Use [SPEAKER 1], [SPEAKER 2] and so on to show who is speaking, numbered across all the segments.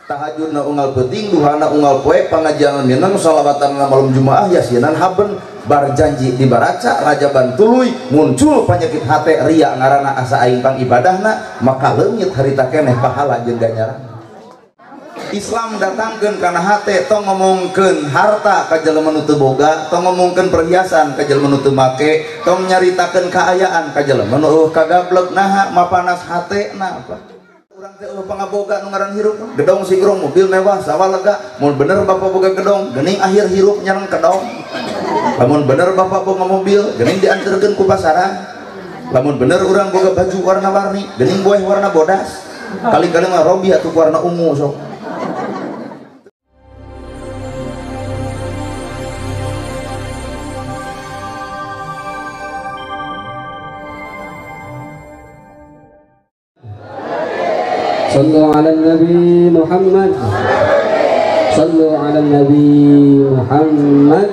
[SPEAKER 1] tahajudna unggal penting, duhana unggal poe, pengajian minang, sholawatan malam Jumaah, yasinan haben, bar janji dibaraca, rajaban tuluy, muncul penyakit hate ria ngarana asa aing pang ibadahna, maka leungit harita keneh pahala jeung ganjaran. Islam datangkeun kana hate, tong ngomongkeun harta ka jelema nu teu boga, tong ngomongkeun perhiasan ka jelema nu teu make, tong nyaritakeun kaayaan ka jelema nu kagablek, naha mapanas hatena apa. Urang teh pangaboga nu ngaran hirup, gedong sigrong, mobil mewah, sawah lega. Mun bener bapak boga gedong, geuning akhir hirup nyareng kedong. Lamun bener bapak boga mobil, geuning dianterkeun ku pasaran. Lamun bener urang boga baju warna-warni, geuning boeh warna bodas. Kali-kali mah robi atuh warna ungu sok.
[SPEAKER 2] صلوا على النبي محمد صلوا على النبي محمد.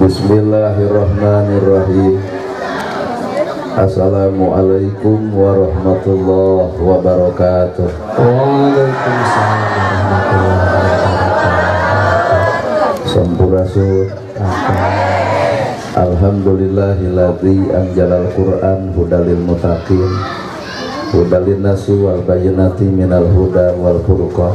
[SPEAKER 3] Bismillahirrahmanirrahim. Assalamualaikum warahmatullahi wabarakatuh.
[SPEAKER 2] Waalaikumsalam warahmatullahi wabarakatuh.
[SPEAKER 3] Sampurasun. Alhamdulillahilladzi anjalal Qur'an hudalil muttaqin hudalin nasi wal bayyinati minal huda wal furqan.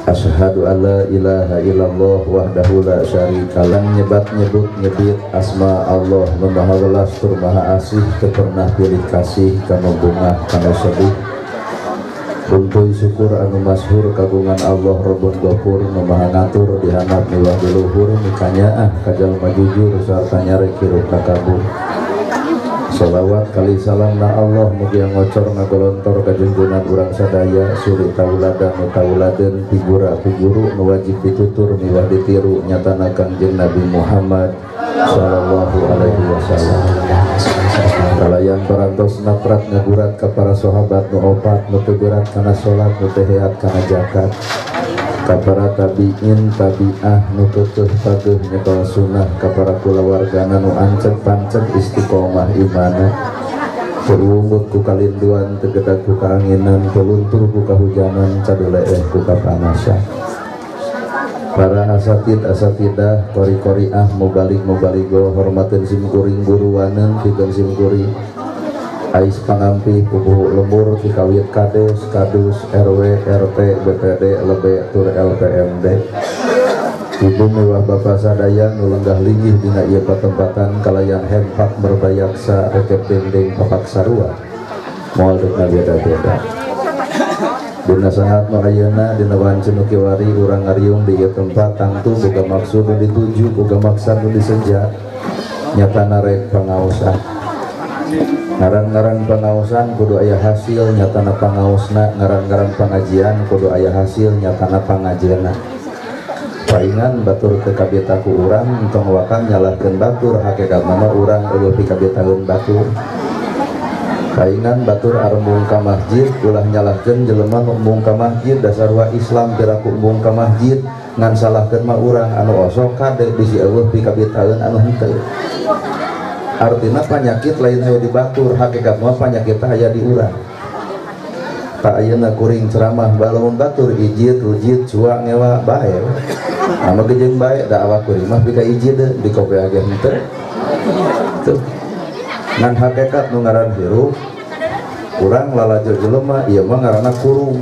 [SPEAKER 3] Asyhadu an la ilaha illallah wahdahu la syarikalah. Nyebut nyebit asma Allah nu maha welas tur maha asih, teu pernah pilih kasih kana bungah kana sedih. Runtuy syukur anu masyhur kagungan Allah Rabbun Ghafur nu maha ngatur dihandap miwah di luhur mikanyaah ka jalma jujur sarta nyarek hirup takabur. Salawat kali salam na Allah mugi ngocor ngagolontor ka junjungan urang sadaya suri tauladan nu tauladeun figura figuru nu wajib ditutur miwah ditiru nyatana Kangjeng Nabi Muhammad sallallahu alaihi wasallam. Kalayan parantos naprat ngagurat ka para sahabat nu opat nu teu berat kana salat nu teu heat kana zakat, ka para tabiin tabiah nu kekeh pageuh nyekel sunnah, ka para kulawargana nu ancet pancet istiqomah imana, terwungut ku kalinduan tegedag ku kaanginan, peluntur ku kahujanan, caduleeh ku kapanasan. Para asatidah kori-koriah mubalik-mubaligo hormatin simkuring guruwanen pikeun simkuring ais pangampi pupuh lembur tikawit kades kadus RW RT BPD lebe tur LPMD. Ibu mewah bapak sadaya nu lenggah linggih dina ieu patempatan kalayan hempak berbayaksa rekep dendeng papak sarua moal deukna beda-beda. Dina sahat nu ayeuna dina wanceun nu kiwari urang ngariung di ieu tempat tangtu boga maksud nu dituju boga maksud nu disenja nyatana rek pangaosan. Ngaran-ngaran pangaosan kudu aya hasil nyatana pangaosna, ngaran-ngaran pengajian kudu aya hasil nyatana pangajianna. Paingan batur teu kabeta ku urang entong wakang nyalahkeun batur hakikatna mah urang eueuh pikabetaeun batur. Kaingan batur arembung ka masjid ulah nyalahkeun jelema nu embung ka masjid dasar wa Islam piraku embung ka masjid ngan salahkeun mah urang anu osok kade bisi eueuh pikabetaeun anu henteu. Artina penyakit lain aya di batur, hakikat mah penyakit aya di urang. Tak ayeuna kuring ceramah balamun batur ijid rujid cua ngewa bae. Anu gejeng bae da awak kuring mah pika ijid di kopi age henteu. Tuh. Ngan hakikat nu ngaran hirup urang lalajo jelema ieu mah ngaranna kurung.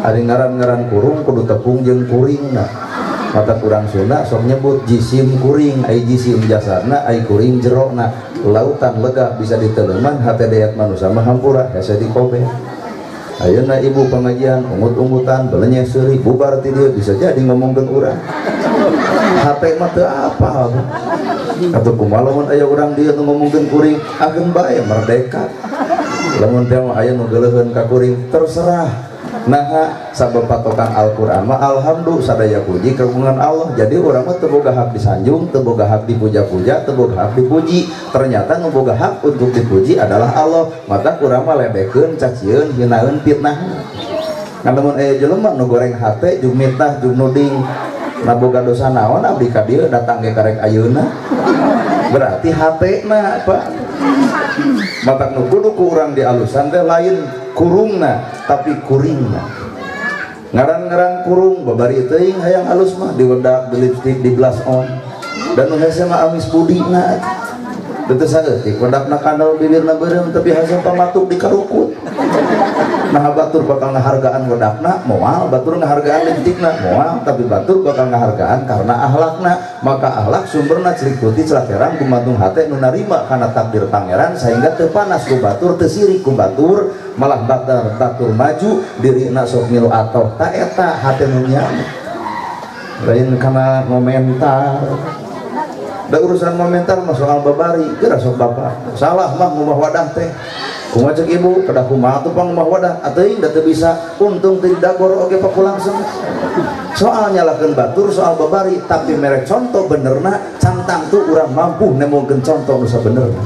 [SPEAKER 3] Ari ngaran-ngaran kurung kudu tepung jeung kuringna. Mata kurang Sunda sok nyebut jisim kuring, ai jisim jasadna, ai kuring jerona. Lautan lega bisa diteleman hate dayat manusia mah hampura hese di kobe. Ayeuna ibu pengajian ungut-ungutan belenyeh seuri bubar ti dieu bisa jadi ngomongkeun urang. Hate mah teu apa. Atuh kumaha lamun aya urang dieu nu ngomongkeun kuring ageng bae merdeka. Lamun teh aya nu geuleuheun ka kuring terserah. Nah, sabab patokan Al-Quran mah alhamdulillah sadaya puji kagungan Allah. Jadi orang mah teu boga hak disanjung, teu boga hak dipuja-puja, teu boga hak dipuji. Ternyata nu boga hak untuk dipuji adalah Allah. Maka urang mah ledekeun, cacieun, hinaeun, fitnah.
[SPEAKER 1] Ngalamun aya jelema nu goreng hate jeung mitah jeung nuding naboga dosa naon abdi ka dieu datang ge karek ayeuna berarti hatena Pak. Matak nu kudu ku urang dialusan teh lain kurungna tapi kuringna. Ngaran-ngaran kurung babari teuing hayang alus mah diwedak di lipstik di blush on dan nu hese mah amis pudina. Teu saeutik wedakna kandal bibirna beureum tapi hasil pamatuk di karukut. Nah batur bakal ngahargaan wedakna moal, batur ngahargaan lipstikna moal, tapi batur bakal ngahargaan karena ahlakna. Maka ahlak sumberna celik putih celakeran gumantung hate nu narima kana takdir pangeran sehingga teu panas ku batur teu sirik ku batur malah batur maju dirina sok milu atoh ta eta hate nu nya lain kana komentar. Da urusan komentar mah soal babari geura sok bapak salah mah ngubah wadah teh kumaha ceuk ibu kada kumaha tuh pang ngubah wadah ateuing da teu bisa untung teu didagor oge pakulangsung soal nyalakeun batur soal babari tapi mere contoh benerna cantang tuh urang mampu nemokeun contoh nu sabenerna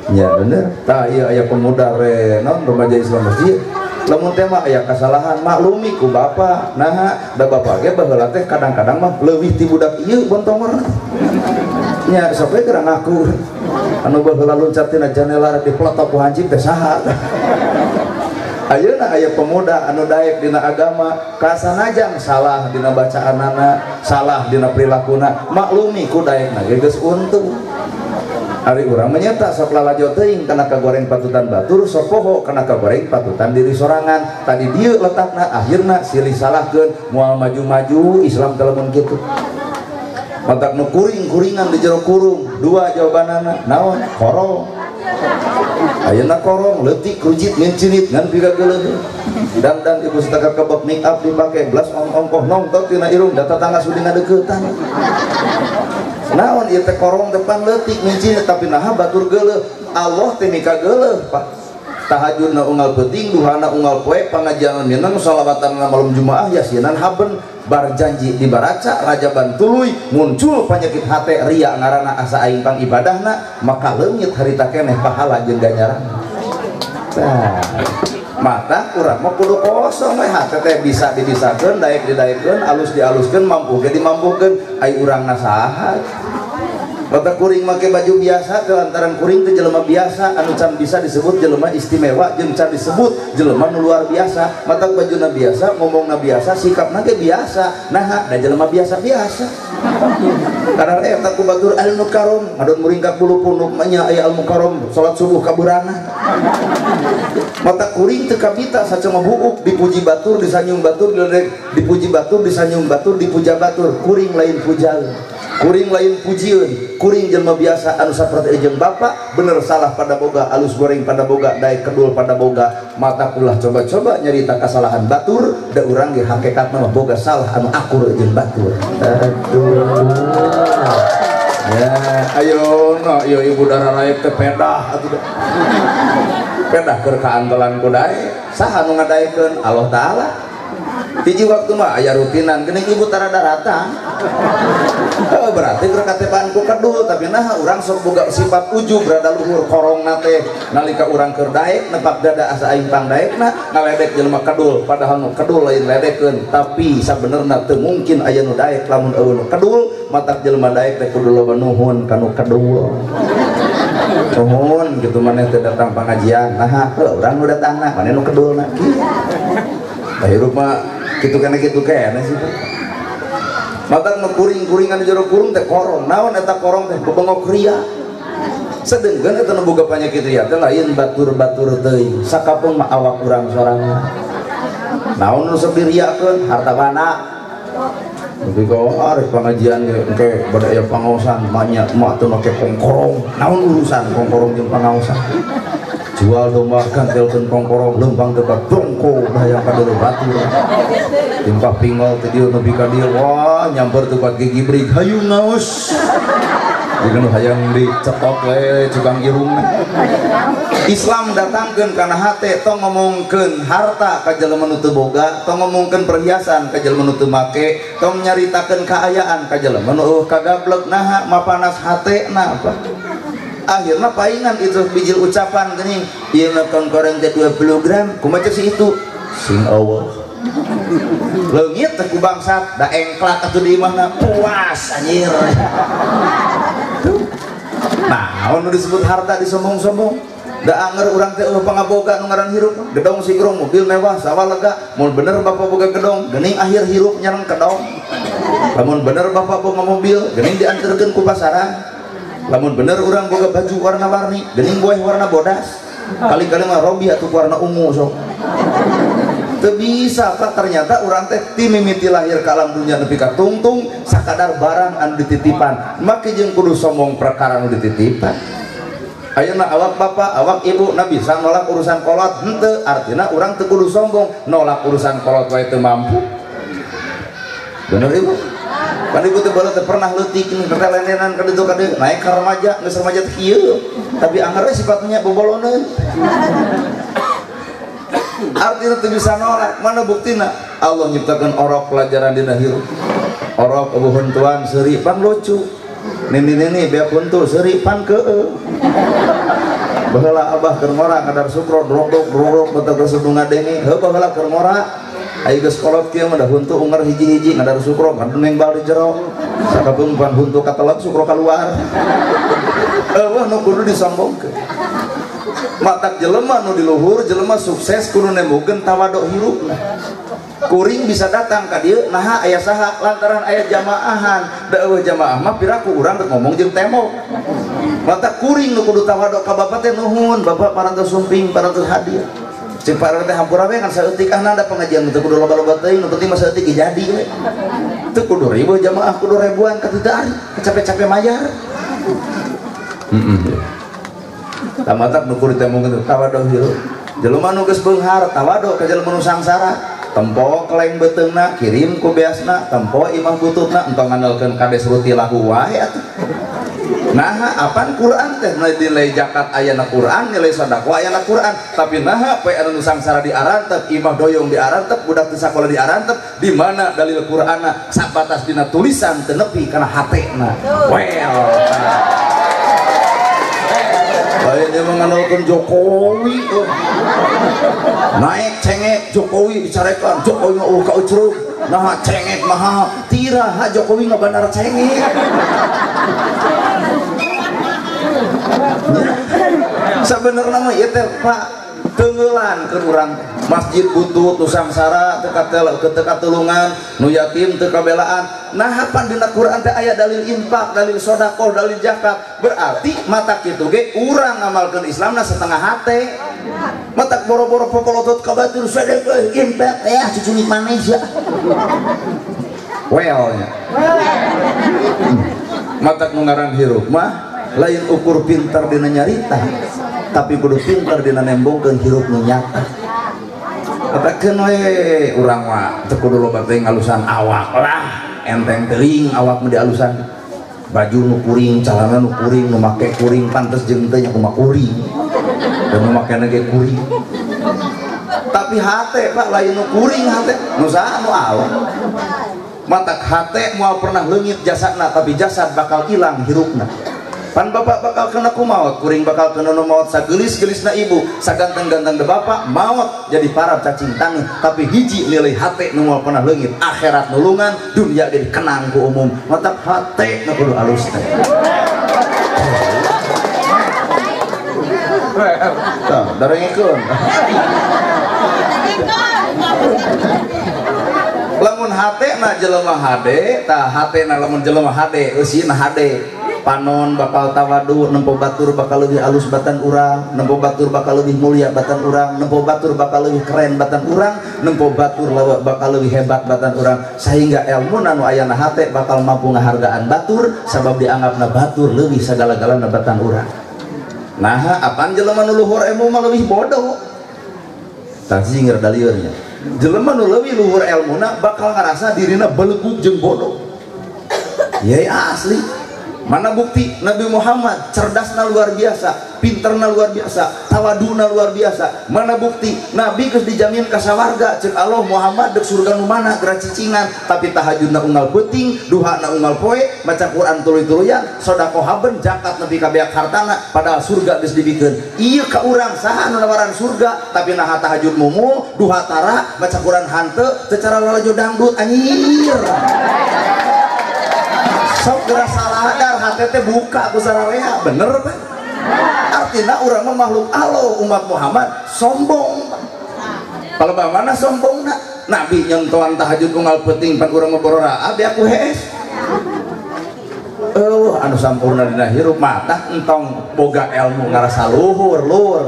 [SPEAKER 1] nya bener tah ieu aya pemuda re naon remaja Islam masjid lamun teh mah aya kasalahan maklumi ku bapa nah da bapa ge baheula teh kadang-kadang mah leuwih ti budak ieu bontongorna nya sok we keur ngaku anu baheula loncat tina janela di peletok ku hancing teh saha ayeuna aya pemuda anu daek dina agama kasanajang salah dina bacaanana salah dina prilakuna maklumi ku daekna ge geus untung. Ari urang menyata sok lalajo teuing kana kagoreng patutan batur sok poho kana kagoreng patutan diri sorangan tadi dieu letakna akhirna silih salahkeun moal maju-maju Islam teh lamun kitu matak nu kuring-kuringan di jero kurung dua jawabanana naon korong ayeuna korong leutik rujit ngincinit ngan piga geuleuh dan ibu setengah kebab make up dipake blas ongkoh nongtok tina irung da tetangga sudi ngadeuketan naon ieu teh korong depan leutik ngincinit tapi naha batur geuleuh Allah teh mika geuleuh Pak. Tahajudna unggal peuting duhana unggal poe pangajian minang shalawatan malam Jumaah yasinan haben bar janji dibaraca rajaban tuluy muncul penyakit hate ria ngaranna asa aing pang ibadahna maka leungit harita keneh pahala jeung ganjaran. Tah mata urang mah kudu kosong we hate teh bisa dibisakeun daek didaekeun alus dialuskeun mampu ge dimampukeun ai urangna saha mata kuring make baju biasa kelantaran kuring teh jelema biasa anu can bisa disebut jelema istimewa jeung can disebut jelema nu luar biasa mata bajuna biasa ngomongna biasa sikapna ge biasa nah da jelema biasa-biasa karena eta ku batur al mukarram ngadon muring ka 10 punduk nya aya al mukarram salat subuh kaburana mata kuring teu kabita sacenah buuk dipuji batur disanyung batur dipuji batur disanyung batur dipuja batur kuring lain pujal kuring lain pujieun kuring jelema biasa anu saperti jeung bapak bener salah pada boga alus goreng pada boga daek kedul pada boga mata ulah coba-coba nyarita kasalahan batur da urang ge hakikatna mah boga salah anu akur jeung batur aduh ya ayo no ieu ibu dara raek teh pedah atuh pedah keur kaantelan ku daek saha nu ngadaekeun Allah taala hiji waktu mah aya rutinan geuning ibu tarada datang berarti keur katepaan ku kedul tapi nah urang sok boga sifat ujub rada luhur korongna teh nalika urang keur daek nepap dada asa aing pang daekna ngaledek jelema kedul padahal nu kedul lain ledekeun tapi sabenerna teu mungkin aya nu daek lamun eueun nu kedul matak jelema daek teh kudu loba nuhun kanu kedul nuhun gitu maneh teu datang pengajian nah urang nu datangna maneh nu kedulna kieu hirup mah kitu kene sih matak nu kuring-kuringan di jero kurung teh korong naon eta korong teh bebengok ria sedengkeun eta nu boga panyakit ria teh lain batur-batur teuing sakapeung mah awak urang sorangan naon nu sok diriakeun harta bana tapi kau arek pengajian ge bada aya pangaosan banyak mah teu make kongkorong naon urusan kongkorong jeung pangaosan jual domba gantelkeun kongkorong leumpang debat dongko hayang ka deuleu batur timpah pingol teh dieu nepi ka dieu wah nyamper teu pake gibrig hayu ngaos jeung hayang dicetok we cukang irungna Islam datangkeun kana hate tong ngomongkeun harta ka jelema nu teu boga tong ngomongkeun perhiasan ka jelema nu teu make tong nyaritakeun kaayaan ka jelema nu kagablek naha mapanas hatena apa akhirnya paingan itu bijil ucapan gini ieu na kongkoreng teh 20 gram kumaha si itu sing Allah leungit teh ku bangsat da engklak atuh di imahna puas anjir. Nah, anu disebut harta disombong-sombong da anger urang teh pangaboga nu ngaran hirup gedong sigrong mobil mewah sawah lega mun bener bapak boga gedong geuning akhir hirup nyareng kedong lamun bener bapak boga mobil geuning dianterkeun ku pasaran lamun bener urang boga baju warna-warni geuning boeh warna bodas kali-kali mah robi atuh warna ungu sok teu bisa Pak ternyata urang teh ti mimiti lahir ka alam dunya nepi ka tungtung sakadar barang anu dititipan make jeung kudu sombong perkara anu dititipan. Ayeuna awak bapak, awak ibu, na bisa nolak urusan kolot, henteu, artinya orang teu kudu sombong, nolak urusan kolot wae teu mampu. Bener ibu? Kan ibu teh bala teh pernah leutik ketelenenan ka ditu ka dieu, naik ka remaja, geus remaja teh kieu. Tapi anggar sifatnya boboloneun. Artinya teu bisa nolak, mana buktina? Allah nyiptakeun orok pelajaran dina hirup. Orok eueuh huntuan seuri pan lucu. Nini beak huntu seuri pan keeu. Baheula abah keur ngora kadar sukro drok beuteug sedung ngadenge heuh baheula keur ngora aya geus kolot kieu mah da huntu unger hiji-hiji kadar sukro ngadeng bal di jero sakabeung pan huntu katelet sukro keluar eueuh nu kudu disombongkeun matak jelema nu di luhur jelema sukses kudu nembokeun tawaduk hirupna kuring bisa datang ka dieu naha aya saha lantaran aya jamaahan da eueuh jamaah mah piraku urang rek ngomong jeung tembok mata kuring nu kudu tawaduk ka bapak teh nuhun bapak parantos sumping parantos hadiah cek parang teh hampura we kan saeutik ahna ada pengajian teu kudu loba-loba teuing nu penting mah saeutik jadi we teu kudu ribu jamaah kudu ribuan ka teu ari capek-capek mayar tamatak nu kudu temongkeun tawaduk hirup jelema nu geus beunghar tawaduk ka jelema nu sangsara tempo keleng beteungna kirim ku beasna tempo imah bututna entong ngandalkeun kades ruti lahu wae atuh. Naha apan Quran teh nilai zakat ayana Quran nilai sedekah ayana Quran tapi naha poe anu sangsara diarantep imah doyong diarantep budak teu sakola diarantep di mana dalil Qur'anna sabatas dina tulisan teu nepi kana hatena well bae dia mengandalkeun Jokowi naik cengek Jokowi dicarekan Jokowi mah ka ucrug nah cengek mah tira Jokowi nggak benar cengek sebenarnya mah ieu teh Pak teungeulan keur urang masjid butut nu sangsara teu katulungan nu yatim teu kabelaan nah hapan dina Quran teh aya dalil infak dalil sedekah dalil zakat berarti mata kitu ge urang ngamalkeun Islamna setengah hate mata boro-boro popolotot ka batur sedekah infak ya cucu manusia well-nya mata nu ngaran hirup mah lain ukur pintar dina nyarita tapi kudu pintar dina nembongkeun hirup nu nyata katakeun we urang mah teu kudu loba teh ngalusan awak lah enteng teuing awak mah dialusan baju nu kuring calana nu kuring nu make kuring pantes jeung teh nya kumaha kuring dan nu make ge kuring tapi hate Pak lain nu kuring hate nu saha nu awak matak hate moal pernah leungit jasadna tapi jasad bakal ilang hirupna pan bapak bakal kena ku maut kuring bakal kena nu maut sagelis-gelisna ibu saganteng-ganteng de bapak maut jadi parab cacing tangan tapi hiji nilai hate nu moal pernah leungit akhirat nulungan dunia jadi kenang ku umum matak hate nu kudu alus teh tah darengekeun lamun hate na jelema hade tah hate na lamun jelema hade eusina hade panon bakal tawadu nempo batur bakal lebih alus batan urang nempo batur bakal lebih mulia batan urang nempo batur bakal lebih keren batan urang nempo batur bakal lebih hebat batan urang sehingga ilmu nanu ayana hate bakal mampu ngahargaan batur sabab dianggapna batur lebih sagala-galana batan urang nah apaan jelema nu luhur ilmu mah lebih bodoh tah singeur daliurnya jelema nu leuwih luhur ilmuna bakal ngarasa dirina belegug jeung bodoh ya asli mana bukti Nabi Muhammad cerdasna luar biasa pinterna luar biasa, tawaduna luar biasa. Mana bukti Nabi geus dijamin ka sawarga ceuk Allah Muhammad dek surga nu mana geura cicingan, tapi tahajudna unggal peuting, duhana unggal poe, maca Quran tuluy-tuluyan, sedekah haben, zakat nepi ka beak hartana, padahal surga geus dibikeun. Ieu ka urang saha nu nawaran surga tapi naha tahajud mumul, duha tara, maca Quran hanteu, teu cara lalajo dangdut anjir. Sok geura saladar hate teh buka ku sararea, bener Pak? Artinya urang mah makhluk Allah, umat Muhammad sombong. Kalau bagaimana sombongna? Nabi nyontohan tahajud unggal peuting pan urang mah borora, abi aku hees. Anu sampurna dina hirup mata entong boga ilmu ngarasa luhur lur.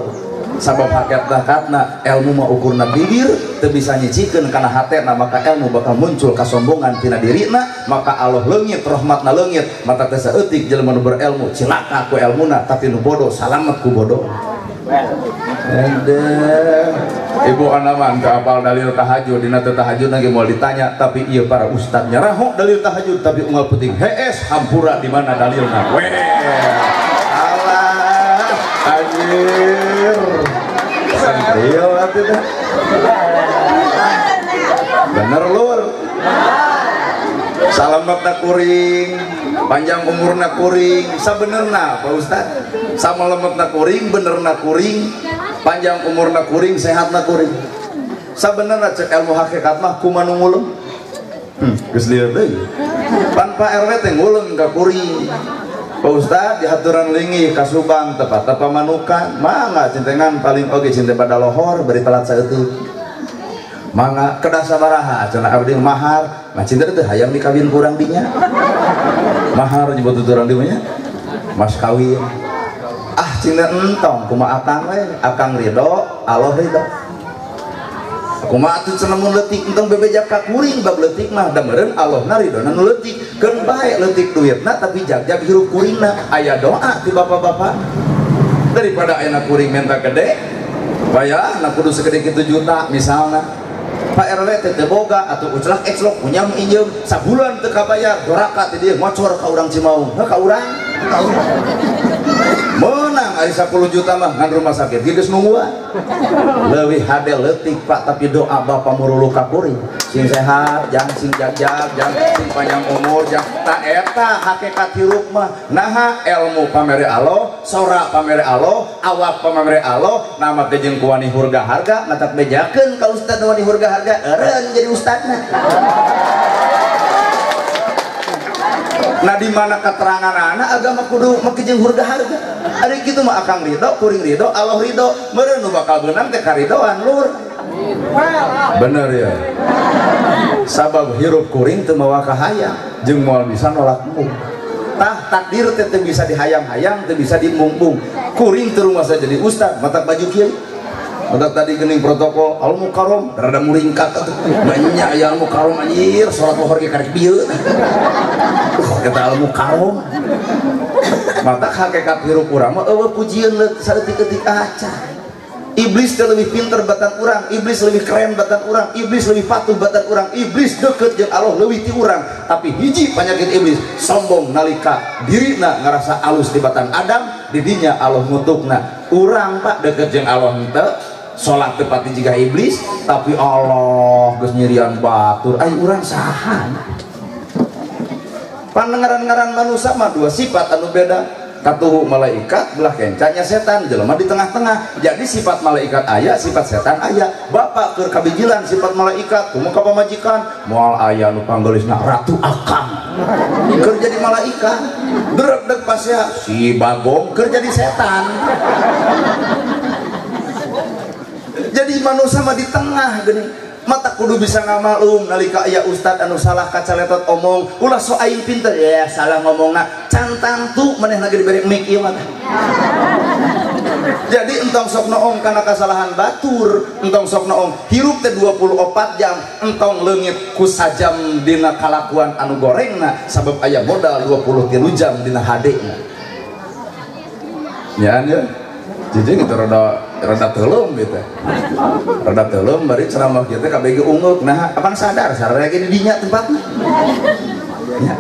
[SPEAKER 1] Sabab hakikat-hakatna ilmu mah ukurna bibir teu bisa nyicikeun kana hatena, maka ilmu bakal muncul kasombongan tina dirina, maka Allah leungit rahmatna leungit, mata teu saeutik jelema nu berilmu cilaka ku ilmuna, tapi nu bodoh salamet ku bodoh. Ibu anaman teu apal dalil tahajud, dina teu tahajud lagi mau ditanya, tapi ieu para ustad nyaraho dalil tahajud tapi unggal peuting hees hampura di mana dalilna. Weh. Alah anjir. Santriyo atuh dah. Bener lur. Salametna kuring, panjang umurna kuring, sabenerna Pak Ustad. Samalemetna kuring, benerna kuring, panjang umurna kuring, sehatna kuring. Sabenerna cek ilmu hakikat mah kumaha nu ngulung? Geus lieur deui. Pan Pak RW teh ngulung ka kuring. Pak Ustad dihaturan lingi ka Subang tepat pamanukan, mangga cintengan paling oge cinten pada lohor beri telat saeutik. Mangga kedah sabaraha cenah abdi mahar, mah cinten teh hayang dikawin kurang dinya. Mahar nyebut tuturan di nya. Mas kawin. Ah cinten entong kumaha akang we, akang ridho, Allah ridho. Kumaha atuh cenah mun leutik entong bebejak ka kuring bab leutik mah da meureun Allahna ridona nu leutik. Keun bae leutik duitna tapi jag-jag hirup kuringna. Aya doa ti bapak-bapak. Daripada ayeuna kuring menta gede, bayarna kudu segede kitu juta misalna. Pak RW teh teu boga atuh ucelak ekslok punya injeum sabulan teu kabayar, doraka ti dieu ngocor ka urang Cimaung. Heuh ka urang. Menang ari 10 juta mah ngan rumah sakit geus nungguan. Leuwih hade leutik Pak, tapi doa Bapak murulu ka kuring. Sing sehat, jang sing jag-jag, jang sing panjang umur, jang ta eta hakikat hirup mah. Naha ilmu pamere Allah, sora pamere Allah, awak pamere Allah, nama teh jeung kuani hurga harga, ngatak bejakeun ka ustad wani hurga harga, eureun jadi ustadna. Nah di mana keterangan anak agama kudu make jeung hurga harga. Ari kitu mah akang ridho, kuring ridho, Allah ridho. Meureun nu bakal beunang teh karidoan lur. Bener ya. Sabab hirup kuring teu mawa kahayang jeung moal bisa nolak mung. Tah takdir teh teu bisa dihayang-hayang, teu bisa dimung-mung. Kuring teu rumasa jadi ustad, matak baju kieu. Matak tadi geuning protokol Al-Mukarram, rada muringkat atuh. Banyak aya Al-Mukarram anjir, salat lohor ge karek bieu. Eta Al-Mukarram. Matak hakikat hirup urang mah eueuh pujieun saeutik-eutik aca. Iblis teh lebih pinter batan urang, iblis lebih keren batan urang, iblis lebih patuh batan urang, iblis deket jeung Allah leuwih ti urang. Tapi hiji panyakit iblis, sombong nalika dirina ngarasa alus di batan Adam, di dinya Allah ngutukna. Urang Pak deket jeung Allah henteu, salat tepat jiga iblis, tapi Allah geus nyirian batur. Ai urang saha? Pandengaran-ngaran manusia mah dua sifat anu beda. Katuhu malaikat belah kencanya setan, jelema di tengah-tengah. Jadi sifat malaikat aya, sifat setan aya. Bapak keur kabijilan sifat malaikat, kumaha ka pamajikan moal aya nu panggeulisna Ratu Akang. Keur jadi malaikat. Dreg-deg pas ya si Bagong keur jadi setan. Jadi manusia mah di tengah geuning. Mata kudu bisa ngamalum nalika aya ustad anu salah kacaletot omong ulah so aing pinter ya salah ngomongna cantang tu maneh lagi diberi mic ieu mah. Jadi entong sok noong kana kasalahan batur, entong sok noong hirup teh 24 jam, entong leungit ku sajam dina kalakuan anu gorengna sabab aya modal 23 jam dina HD-na. Ya nya. Jadi gitu rada teuleum gitu. Rada teuleum bari ceramah kieu teh kabege ungeuk. Nah, apang sadar sararea ge di dinya tempatna. Ya.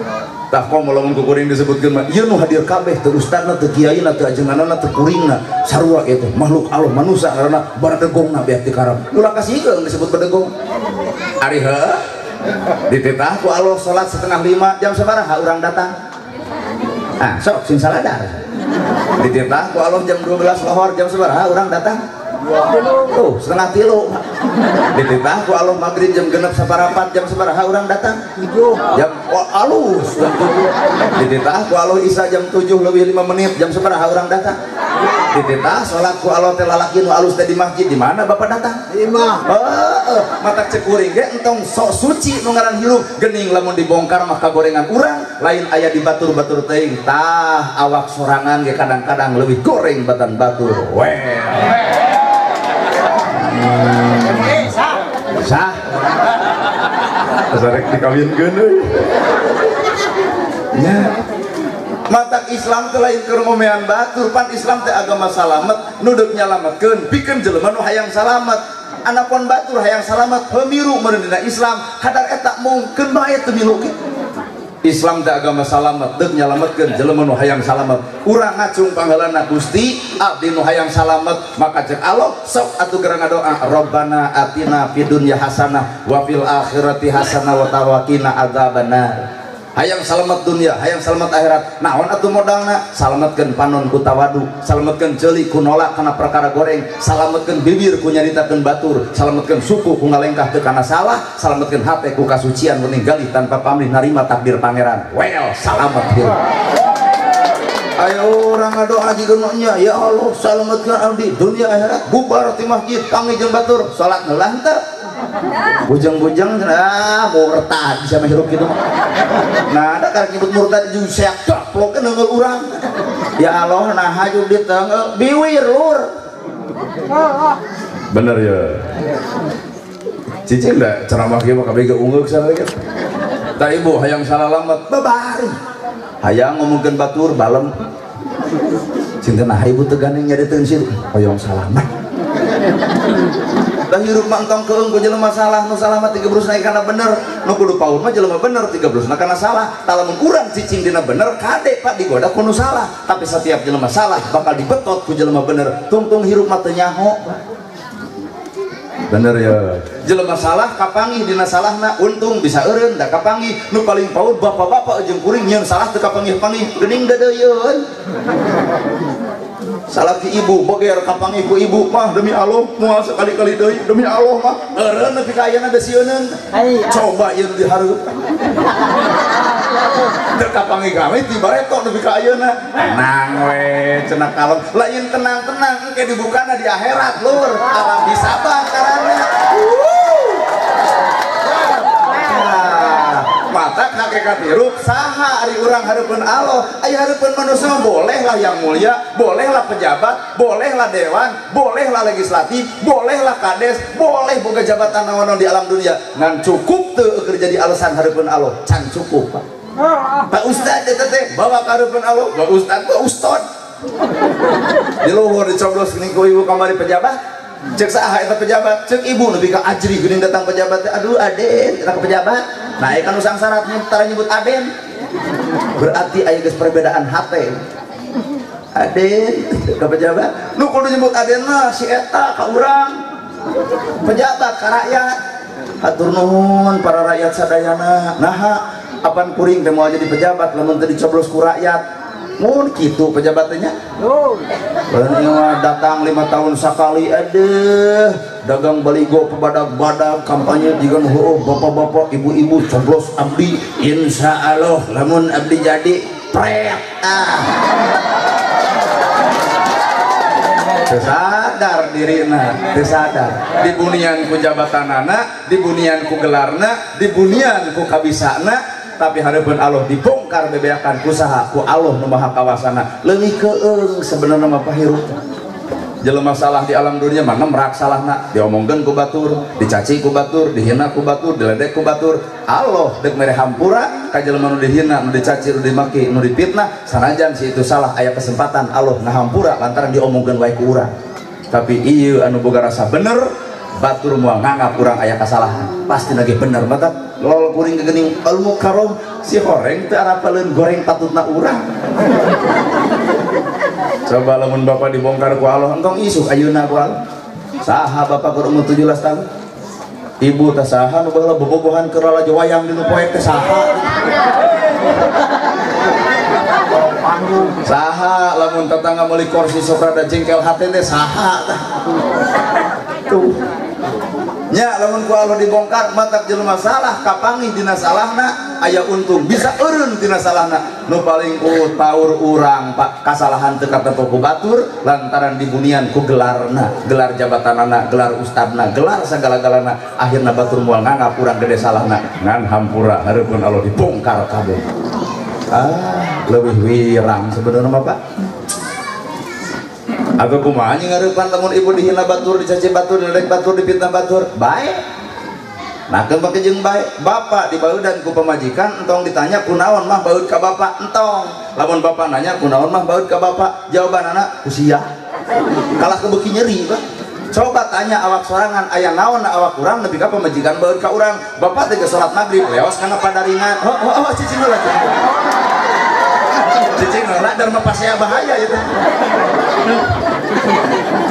[SPEAKER 1] tah komo lamun ku kuring disebutkeun mah ieu nu hadir kabeh teu ustadna teu kiaina teu ajenganana teu kuringna sarua kitu makhluk Allah manusia karena bardegongna beak di karam ulah kasihkeun disebut bardegong ari heuh dititah ku Allah salat 4:30 jam sabaraha urang datang sok sing saladar dititah ku Allah jam 12 lohor jam sabaraha urang datang 2:30 dititah ku Allah maghrib jam 6 saparapat jam sabaraha urang datang 7 jam alus jam 7 dititah ku Allah isya jam 7 lebih 5 menit jam sabaraha urang datang dititah salat ku Allah teh lalaki nu alus teh di masjid di mana bapak datang di imah mata cekuring ge entong sok suci nu ngaran hirup geuning lamun dibongkar mah kagorengan urang lain aya di batur-batur teuing tah awak sorangan ge kadang-kadang lebih goreng batan batur sah asarek dikawinkeun euy nya mata Islam teh lain keur ngomean batur pan Islam teh agama salamet nu deuk nyalametkeun pikeun jelema nu hayang salamet anapun batur hayang salamet hemiru meureun dina Islam kadar eta mungkeun bae teu milu Islam teh agama salamet deuk nyalametkeun jelema nu hayang salamet urang ngacung pangheulana Gusti abdi nu hayang salamet maka cek Allah sok atuh geura ngadoa Rabbana atina fid dunya hasanah wa fil akhirati hasanah wa tawaqina adzabannar hayang salamet dunia hayang salamet akhirat naon atuh modalna salametkeun panon ku tawadu salametkeun ceuli ku nolak kana perkara goreng salametkeun bibir ku nyaritakeun batur salametkeun suku ku ngalengkah teu kana salah salametkeun hate ku kasucian meninggali tanpa pamrih narima takdir pangeran well salamet hirup ayo orang ngadoa jikeun nya ya Allah salametkeun abdi dunia akhirat bubar ti masjid kami jeung batur salat heulah teu bujang-bujang murtad bisa menghirup gitu nah ada karek nyebut murtad juga seak taplok neungeul urang ya Allah nah haju diteungeul biwir lur bener ya cicing da ceramah kieu mah kabeh ungeuk sana gitu tah ibu hayang salalamet babari hayang ngomongkeun batur balem cinta nah ibu teu gandeng nyadeteun situ hoyong salamet dah hirup mangtong keung ku jelema salah nu salah mah 30 naik kana bener nu kudu paur mah jelema bener 30 na kana salah talamun urang cicing dina bener kade pak digoda ku nu salah tapi setiap jelema salah bakal dibetot ku jelema bener tungtung hirup mah teu nyaho bener ya jelema salah kapanggih dina salahna untung bisa eureun da kapanggih nu paling paur bapak-bapak jeung kuring nyeun salah teu kapanggih-panggih geuning dadeuyeun salah ki ibu boger kapanggih ku ibu mah demi Allah moal sekali-kali deui demi Allah mah eureun nepi ka ayeuna da sieuneun coba ieu dihareup teu kapanggih gawe tibareto nepi ka ayeuna tenang we cenah kalem lain tenang-tenang engke dibukana di akhirat lur alam disabang karana mata hakikat hirup saha ari urang hareupeun Allah aya hareupeun manusia bolehlah yang mulia bolehlah pejabat bolehlah dewan bolehlah legislatif bolehlah kades boleh boga jabatan naon di alam dunia ngan cukup teu keur jadi alasan hareupeun Allah can cukup Pak Ustad teh bawa ka hareupeun Allah Pak Ustad Pak Ustad di luhur dicoblos geuning ku ibu kamari pejabat cek saha eta pejabat cek ibu nepi ka ajri geuning datang pejabat aduh aden datang pejabat nah ieu kan usang syarat tara nyebut aden berarti aya geus perbedaan hate aden ka pejabat nu kudu nyebut aden mah si eta ka urang pejabat ka rakyat hatur nuhun para rakyat sadayana naha apan kuring teh moal jadi pejabat lamun teu dicoblos ku rakyat mun kitu pejabatnya datang 5 tahun sekali aduh dagang baligo pebadag-badag kampanye juga bapak-bapak ibu-ibu coblos abdi insya Allah lamun abdi jadi pret tersadar dirina tersadar dibunian ku jabatanana dibunian ku gelarna dibunian ku kabisana tapi hareupeun Allah dibongkar bebeakan kusaha ku Allah nu maha kawasana leungih keung sebenarnya mah pahirup jelema salah di alam dunia mah nemrak salahna diomongkeun ku batur dicaci ku batur dihina ku batur diledek ku batur Allah deuk mere hampura ka jelema nu dihina nu dicaci nu dimaki nu dipitnah sanajan si itu salah aya kesempatan Allah ngahampura lantaran diomongkeun wae ku urang tapi ieu anu boga rasa bener batur moal nganggap kurang aya kesalahan pasti lagi bener mata lol kuring kegening ilmu karom si horeng teu arapaleun goreng patutna urang. Coba lamun bapak dibongkar ku Allah engkong isuk ayeuna ku Allah saha bapak keur umur 17 tahun ibu teh saha nu baheula bobogohan keur lalajo wayang dinu poe teh saha saha lamun tetangga meuli kursi sok rada jengkel hate teh saha tah tuh nya lamun ku Allah dibongkar matak jelema salah kapangi dina salahna aya untung bisa eureun dina salahna nu paling taur urang pak kasalahan teu katempo ku batur lantaran dibunian ku gelarna gelar jabatanana gelar ustadna gelar sagala-galana akhirna batur moal nganggap urang gede salahna ngan hampura hareupeun Allah dibongkar kabeh lebih wirang sebenarnya mah pak aku kumaha ngareupan lamun ibu dihina batur dicaci batur direk batur dipitnah batur bae nah keun jeung bae bapak dibaudan ku pamajikan entong ditanya kunaon mah baud ka bapak entong lamun bapak nanya kunaon mah baud ka bapak jawabanana ku sia kalah kebeuki nyeri pak coba tanya awak sorangan aya naon na awak urang nepi ka pamajikan baud ka urang bapak teh geus salat maghrib leos kana padaringan cicing heula cicing heula dar mah pasea bahaya ieu teh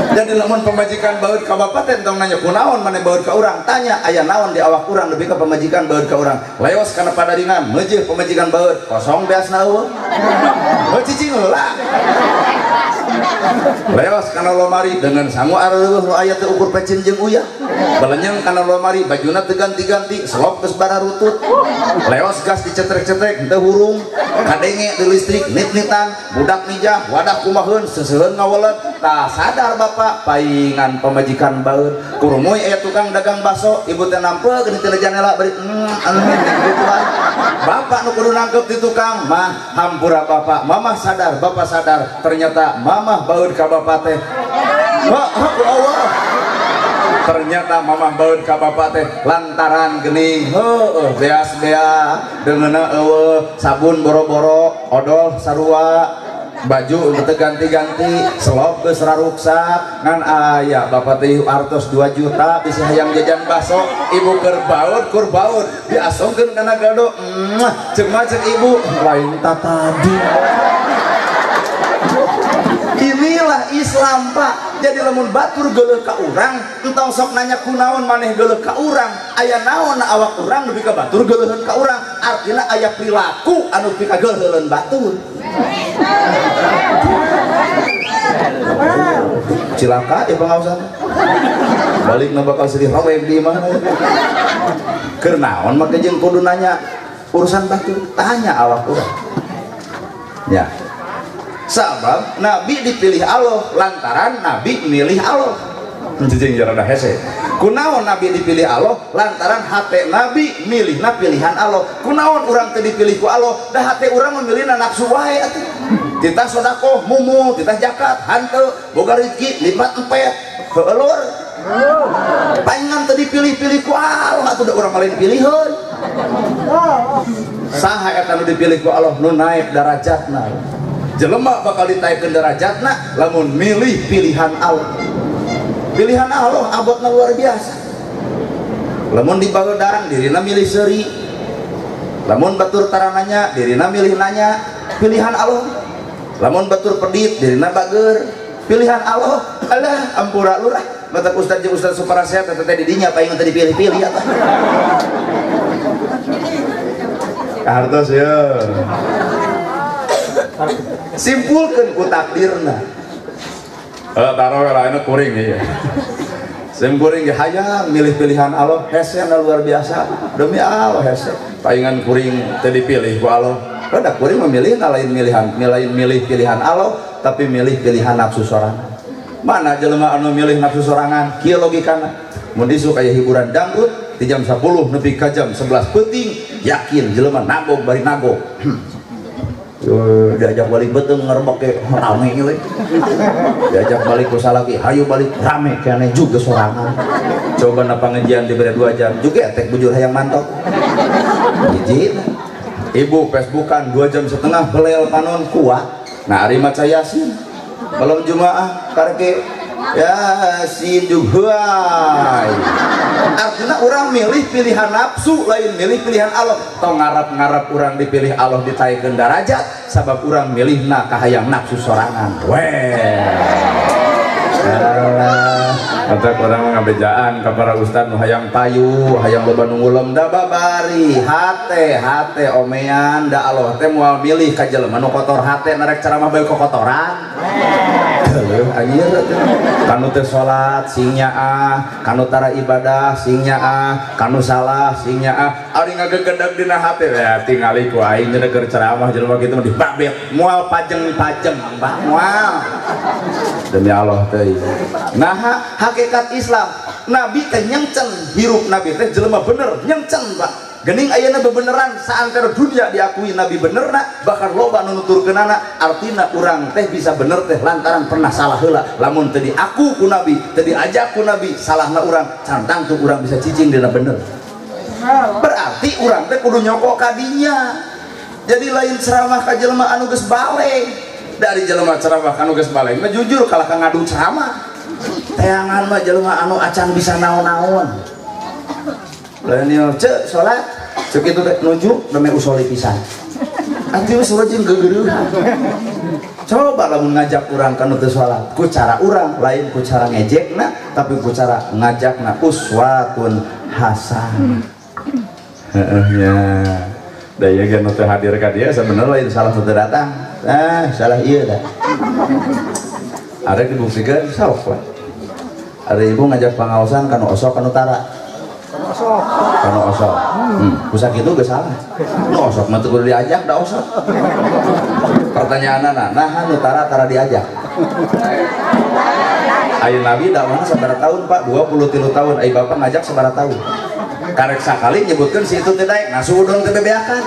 [SPEAKER 1] jadi lamun pemajikan baud ka bapak teh entong nanya kunaon maneh baud ka urang tanya aya naon di awak urang nepi ka pemajikan baud ka urang leos kana padaringan meujeuh pemajikan baud kosong beasna eueuh cicing heula leos kana lomari dengan sangu areueuh nu aya teh ukur pecin jeung uyah balenyeng kana lomari bajuna teu ganti-ganti selop geus bararutut leos gas dicetrek-cetrek teu hurung kadenge di listrik nit-nitan budak mijah wadah kumaheun seuseun ngawelet tah sadar bapak paingan pemajikan baud kurumuy aya tukang dagang baso ibu teh nampeug di teu janela bari gitu bapak nu kudu nangkep di tukang mah hampura bapak mamah sadar bapak sadar ternyata mamah baud ka bapak teh Allah ternyata mamah baud ka bapak teh lantaran geuning heueuh beas-bea deungeuna eueuh sabun boro-boro odol sarua baju teu ganti-ganti selop geus raruksak ngan aya bapak teh artos 2 juta bisa hayang jajan baso ibu keur baud diasongkeun kana gado ceuk mah ceuk ibu lain tadi inilah Islam pak jadi lamun batur geuleuh ka urang entong sok nanya kunaon maneh geuleuh ka urang aya naon awak urang nepi ka batur geuleuheun ka urang artina aya perilaku anu pika geuleuheun batur cilaka ya pengawasan balik na bakal sedih raweb di mana keur naon make jeung kudu nanya urusan batur tanya awak urang ya sabab Nabi dipilih Allah lantaran Nabi milih Allah menjejeng jarada hese kunaon Nabi dipilih Allah lantaran hate Nabi milihna pilihan Allah kunaon urang teh dipilih ku Allah dah hate urang memilihna nafsu wae atuh titah sedekah mumu titah zakat hanteu boga rezeki lipat empet heulur paingan teh dipilih-pilih ku Allah atuh da urang lain piliheuy saha eta nu dipilih ku Allah nu naik darajatna jelema bakal ditaikeun derajatna lamun milih pilihan Allah abotna luar biasa lamun di bageudang dirina milih seuri lamun batur tarananya dirina milih nanya pilihan Allah lamun batur pedit dirina bageur pilihan Allah alah ampura lurah mata ustaz jeung ustaz Suparasehat teh di dinya paing teh dipilih-pilih atuh hartos ya simpulkan ku takdirna taruh lainnya kuring ya sim kuring ya hayang milih pilihan Allah hese luar biasa demi Allah hese paingan kuring tadi pilih ku Allah kada kuring memilih lain milih pilihan Allah tapi milih pilihan nafsu sorangan mana jelema anu milih nafsu sorangan kieu logikana mun disuk aya hiburan dangdut di jam 10 nepi ka jam 11 peuting yakin jelema nagog bari nagog diajak balik beteng ngerebek ke rame gitu diajak balik ke salaki hayu balik rame kayaknya juga sorangan coba na pengajian diberi 2 jam juga etek bujur hayang mantok hiji ibu facebookan 2,5 jam belel panon kuat nah hari maca yasin malam jumaah kareke Yasin juga. Artinya orang milih pilihan nafsu lain milih pilihan Allah. Tong ngarap-ngarap orang dipilih Allah ditaikeun darajat sabab orang milih kahayang nafsu sorangan. Mata orang ngabejaan ka para ustad nu hayang payu, hayang loba nu ngulem da babari, hate omean da Allah teh moal milih ka jelema nu kotor hate narek ceramah bae kotoran. Teuh anjir kanu teh salat sing nyaah, kanu tara ibadah sing nyaah, kanu salah sing nyaah, ari ngagegedag dina hate ya tingali ku aing keur ceramah jelema kitu mah dibabet moal pajeng-pajeng Mbah moal. Demi Allah teh. Nah, hakikat Islam Nabi teh nyengcen hirup Nabi teh jelema bener nyengcen Pak gening ayeuna bebeneran saantara dunia diakui Nabi benerna bahkan loba nu nuturkeunana artina urang teh bisa bener teh lantaran pernah salah heula lamun teu diaku ku Nabi teu diajak ku Nabi salahna urang cantang tuh urang bisa cicing dina bener berarti urang teh kudu nyokok ka dinya jadi lain ceramah ka jelema anu geus bale dari jelema ceramah anu geus bale mah jujur kalah ka ngadu ceramah tayangan mah jelema anu acan bisa naon-naon lain ieu ceuk salat ceuk kitu teh nuju demi usoli pisan atuh geus rajin geugeurehan coba lamun ngajak urang kana teu salat ku cara urang lain ku cara ngejekna tapi ku cara ngajakna uswatun hasan heeh nya da ieu ge nu teu hadir ka dieu sebenarnya lain salah nu datang salah ieu dah ada dibuktikan sok lah ada ibu ngajak pengawasan kanu osok kanu tara kanu osok pusat itu gak salah nu osok mah kudu diajak da osok pertanyaanna nah anu tara diajak ayeuna Nabi da mana sabaraha tahun Pak 23 tahun ai bapak ngajak sabaraha tahun karek sakali nyebutkeun si itu teh daek ngasudon teh bebeakan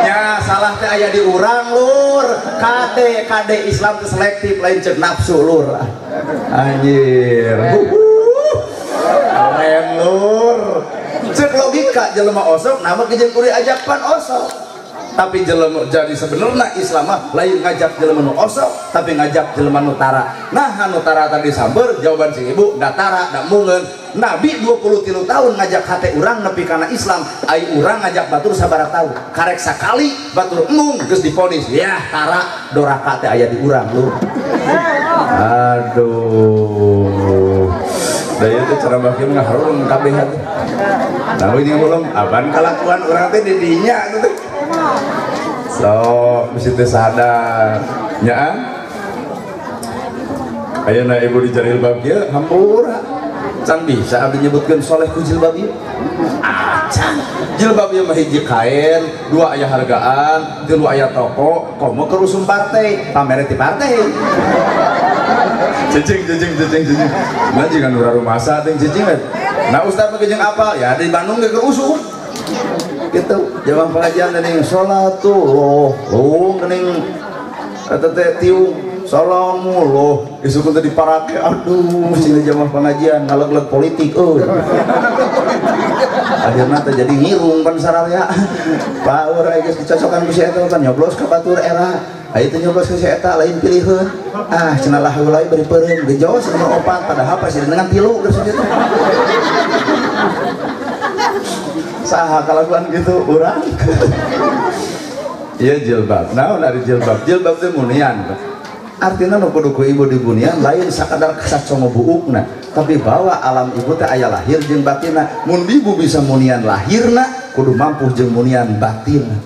[SPEAKER 1] nya salah teh aya di urang lur kade Islam teh selektif lain ceuk nafsu lur anjir keren lur ceuk logika jelema osok nama kejeun kudu ajak pan osok tapi jelema jadi sebenarnya Islam mah lain ngajak jelema nu osok tapi ngajak jelema nu tara nah anu tara tadi samber jawaban si ibu da tara da mungeun Nabi 23 tahun ngajak hate urang nepi kana Islam ai urang ngajak batur sabaraha tahun karek sakali batur emung geus diponis ya tara doraka teh aya di urang lu aduh da ieu teh ceramah kieu ngaharum kabeh hati nah ini belum aban kalakuan urang teh di dinya teh so mesti teh sadar nya ayeuna ibu di jilbab kieu hampura can bisa abdi nyebutkeun soleh ku jilbab ieu acan jilbab ieu mah hiji kain dua aya hargaan tilu aya toko komo keur usum partai pamere ti partai cicing mah jangan urang rumasa teh cicing nah ustaz mah jeung apa ya di Bandung ge keur usum gitu jamaah pengajian geuning salatullah geuning eta teh tiung salamullah isuk teh diparake aduh sini jamaah pengajian ngaleg-leg politik akhirna teh jadi ngirung pan sararea paur aya geus dicocokan ku si eta kan nyoblos ka batur era aya teh nyoblos ka si eta lain piliheuh cenah lah heula bari peureum geus nomor 4 padahal pas dengan 3 geus kitu saha kalakuan gitu urang ieu jilbab naon ari jilbab teh munian artinya nu kudu ku ibu di bunian lain sakadar kasacongo buukna tapi bahwa alam ibu teh aya lahir jeung batinna mun ibu bisa munian lahirna kudu mampu jeung munian batinna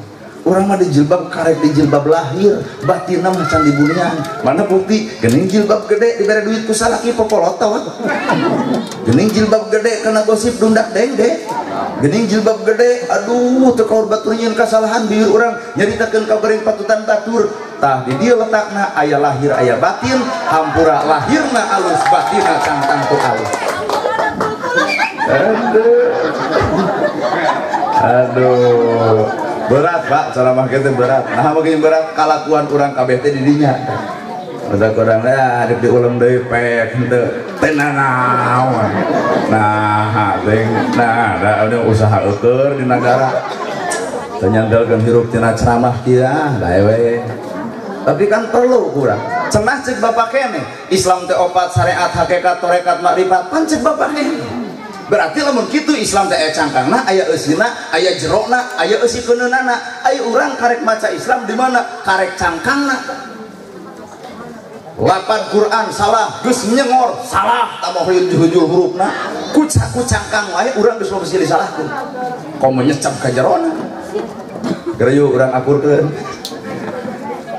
[SPEAKER 1] urang mah di jilbab karek di jilbab lahir batinna mah can di bunian mana bukti geuning jilbab gede dibere duit ku salaki popolotot geuning jilbab gede kana gosip dundak dengde geuning jilbab gede aduh teu kaur batur nyieun kasalahan bieur urang nyaritakeun ka goreng patutan batur tah di dieu letakna aya lahir aya batin hampura lahirna alus batinna cangtang tu alus aduh berat Pak ceramah kita berat nah begini berat kalakuan urang kabeh teh di dinya udah kurang dah di ulang deui pek henteu teh nanaon nah teh nah ada usaha eukeur di negara teu nyandelkeun hirup tina ceramah kieu da we tapi kan perlu kurang cenah cek bapak kene Islam teh opat syariat hakikat torekat makrifat pan cek bapak kene berarti lamun kitu Islam teh aya cangkangna aya eusina aya jerona aya eusi keununana aya urang karek maca Islam di mana karek cangkangna lapan Quran salah geus nyengor salah tambah hujul hurufna ku cangkang wae urang geus loba silih salahkeun komo nyecap ka jerona gerayu urang akurkeun